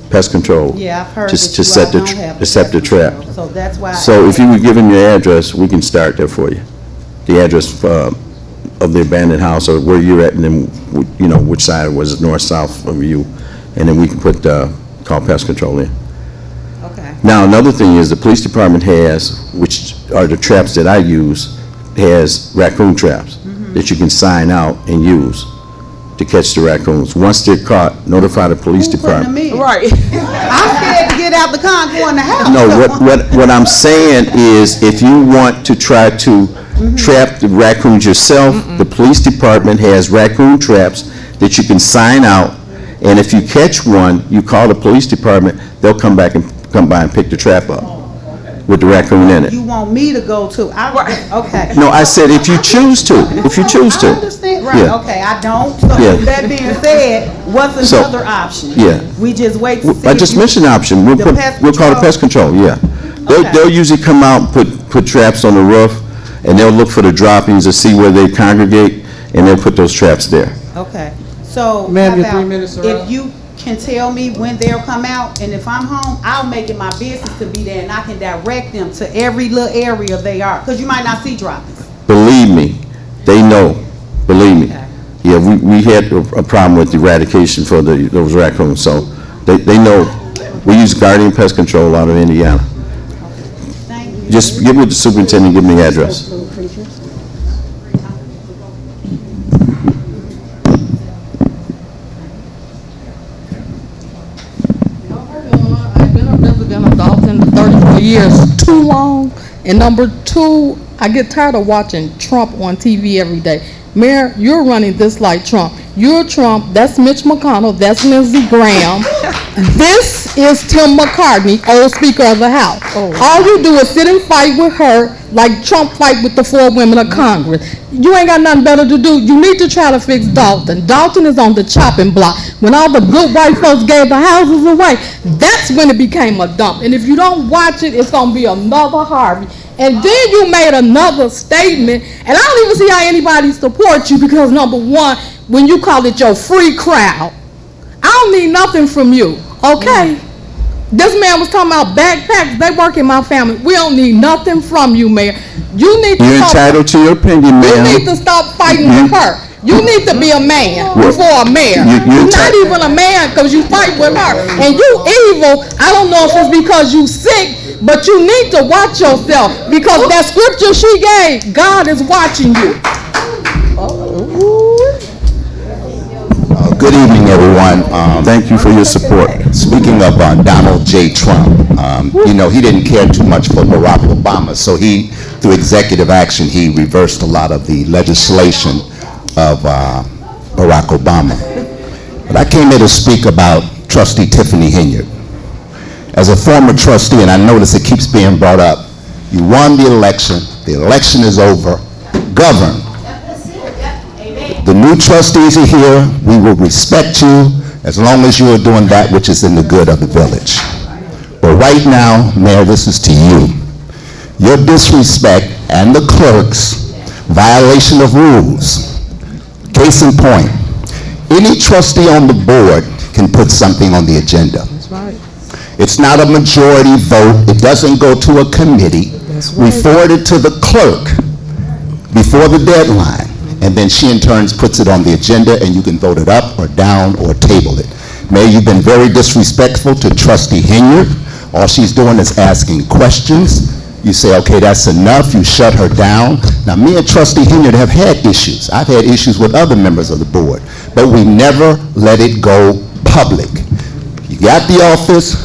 pest control. Yeah, I've heard Just that to you set all the don't tr- have to set the pest trap. control. So that's why. So if you would give them your address, we can start there for you. The address of the abandoned house, or where you're at, and then, you know, which side was it, north, south of you, and then we can put, call pest control in. Okay. Now, another thing is the police department has, which are the traps that I use, has raccoon traps that you can sign out and use to catch the raccoons. Once they're caught, notify the police department. Right. I'm scared to get out the car and go in the house. No, what I'm saying is, if you want to try to trap the raccoons yourself, the police department has raccoon traps that you can sign out, and if you catch one, you call the police department, they'll come by and pick the trap up with the raccoon in it. You want me to go to? Okay. No, I said if you choose to, if you choose to. I understand, right, Yeah. okay, I don't. So Yeah. that being said, what's So, another option? yeah. We just wait to see. I if just you- mentioned the option. We'll The call pest the control. pest control, yeah. They'll usually come out and put traps on the roof, and they'll look for the droppings to see where they congregate, and they'll put those traps there. Okay, so Ma'am, how your 3 about minutes are if up. you can tell me when they'll come out, and if I'm home, I'll make it my business to be there, and I can direct them to every little area they are, because you might not see droppings. Believe me, they know. Believe me. Yeah, we had a problem with eradication for those raccoons, so they know. We use Guardian Pest Control out of Indiana. Just get with the superintendent, give me the address. I've been a resident of Dolton 34 years, too long. And number two, I get tired of watching Trump on TV every day. Mayor, you're running this like Trump. You're Trump, that's Mitch McConnell, that's Lindsey Graham. This is Tim McCartney, old Speaker of the House. All you do is sit and fight with her like Trump fight with the 4 women of Congress. You ain't got nothing better to do. You need to try to fix Dolton. Dolton is on the chopping block. When all the good white folks gave the houses away, that's when it became a dump. And if you don't watch it, it's going to be another Harvey. And then you made another statement, and I don't even see how anybody supports you because, number one, when you call it your free crowd, I don't need nothing from you, okay? This man was talking about backpacks. They work in my family. We don't need nothing from you, Mayor. You need to You're entitled to your opinion, You ma'am. need to stop fighting with her. You need to be a man before a mayor. You're not even a man because you fight with her. And you evil. I don't know if it's because you sick, but you need to watch yourself because that scripture she gave, God is watching you. Good evening, everyone. Thank you for your support. Speaking of Donald J. Trump, you know, he didn't care too much for Barack Obama, so through executive action, he reversed a lot of the legislation of Barack Obama. But I came here to speak about Trustee Tiffany Hinyard. As a former trustee, and I notice it keeps being brought up, you won the election is over, govern. The new trustees are here. We will respect you as long as you are doing that which is in the good of the village. But right now, Mayor, this is to you. Your disrespect and the clerk's violation of rules. Case in point, any trustee on the board can put something on the agenda. That's right. It's not a majority vote. It doesn't go to a committee. We forward it to the clerk before the deadline. And then she in turn puts it on the agenda and you can vote it up or down or table it. Mayor, you've been very disrespectful to Trustee Hinyard. All she's doing is asking questions. You say, okay, that's enough. You shut her down. Now, me and Trustee Hinyard have had issues. I've had issues with other members of the board, but we never let it go public. You got the office,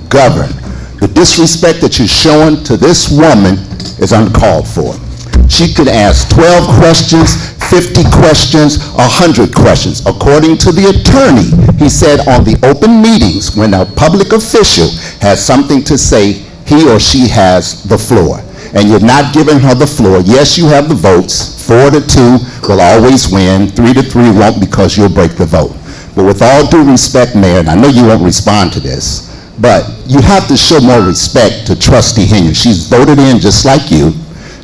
govern. The disrespect that you're showing to this woman is uncalled for. She could ask 12 questions, 50 questions, 100 questions. According to the attorney, he said on the open meetings, when a public official has something to say, he or she has the floor. And you're not giving her the floor. Yes, you have the votes. 4-2 will always win. 3-3 won't because you'll break the vote. But with all due respect, Mayor, and I know you won't respond to this, but you have to show more respect to Trustee Hinyard. She's voted in just like you.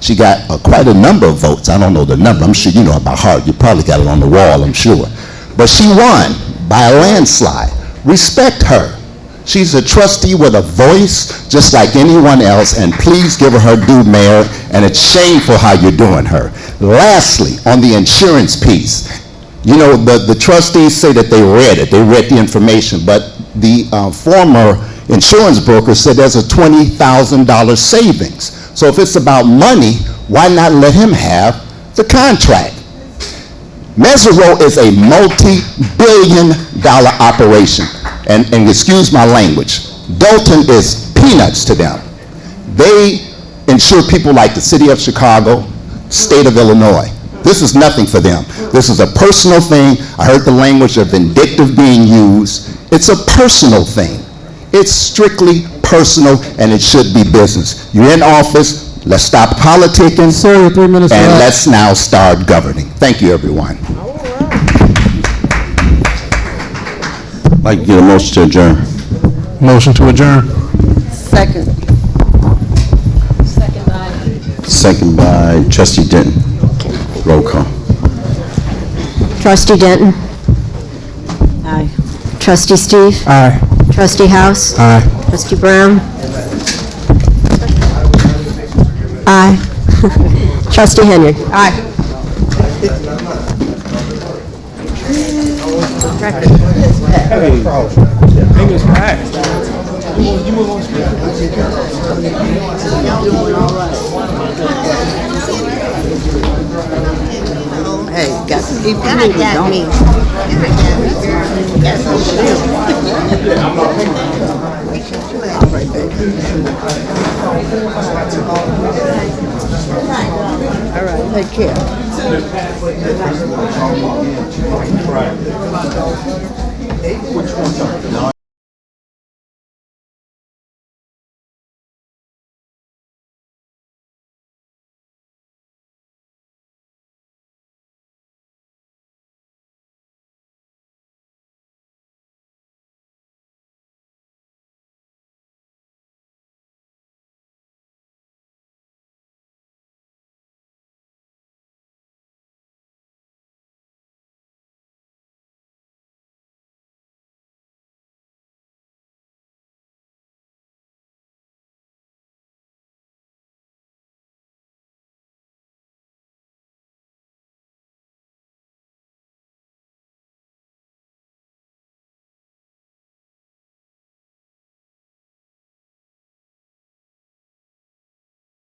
She got quite a number of votes. I don't know the number. I'm sure you know it by heart. You probably got it on the wall, I'm sure. But she won by a landslide. Respect her. She's a trustee with a voice just like anyone else, and please give her her due, Mayor, and it's shameful how you're doing her. Lastly, on the insurance piece, you know, the trustees say that they read it. They read the information, but the former insurance broker said there's a $20,000 savings. So if it's about money, why not let him have the contract? Mesereau is a multi-billion-dollar operation. And excuse my language, Dolton is peanuts to them. They insure people like the city of Chicago, state of Illinois. This is nothing for them. This is a personal thing. I heard the language of vindictive being used. It's a personal thing. It's strictly personal, and it should be business. You're in office. Let's stop politicking. Sir, your 3 minutes and are up. let's now start governing. Thank you, everyone. I'd like to get a motion to adjourn. Motion to adjourn. Second. Second by Trustee Denton. Roll call. Trustee Denton. Aye. Trustee Steve. Aye. Trustee House. Aye. Trustee Brown. Aye. Trustee Hinyard. Aye. Hey, got to keep moving, don't we? All right, take care. Which one?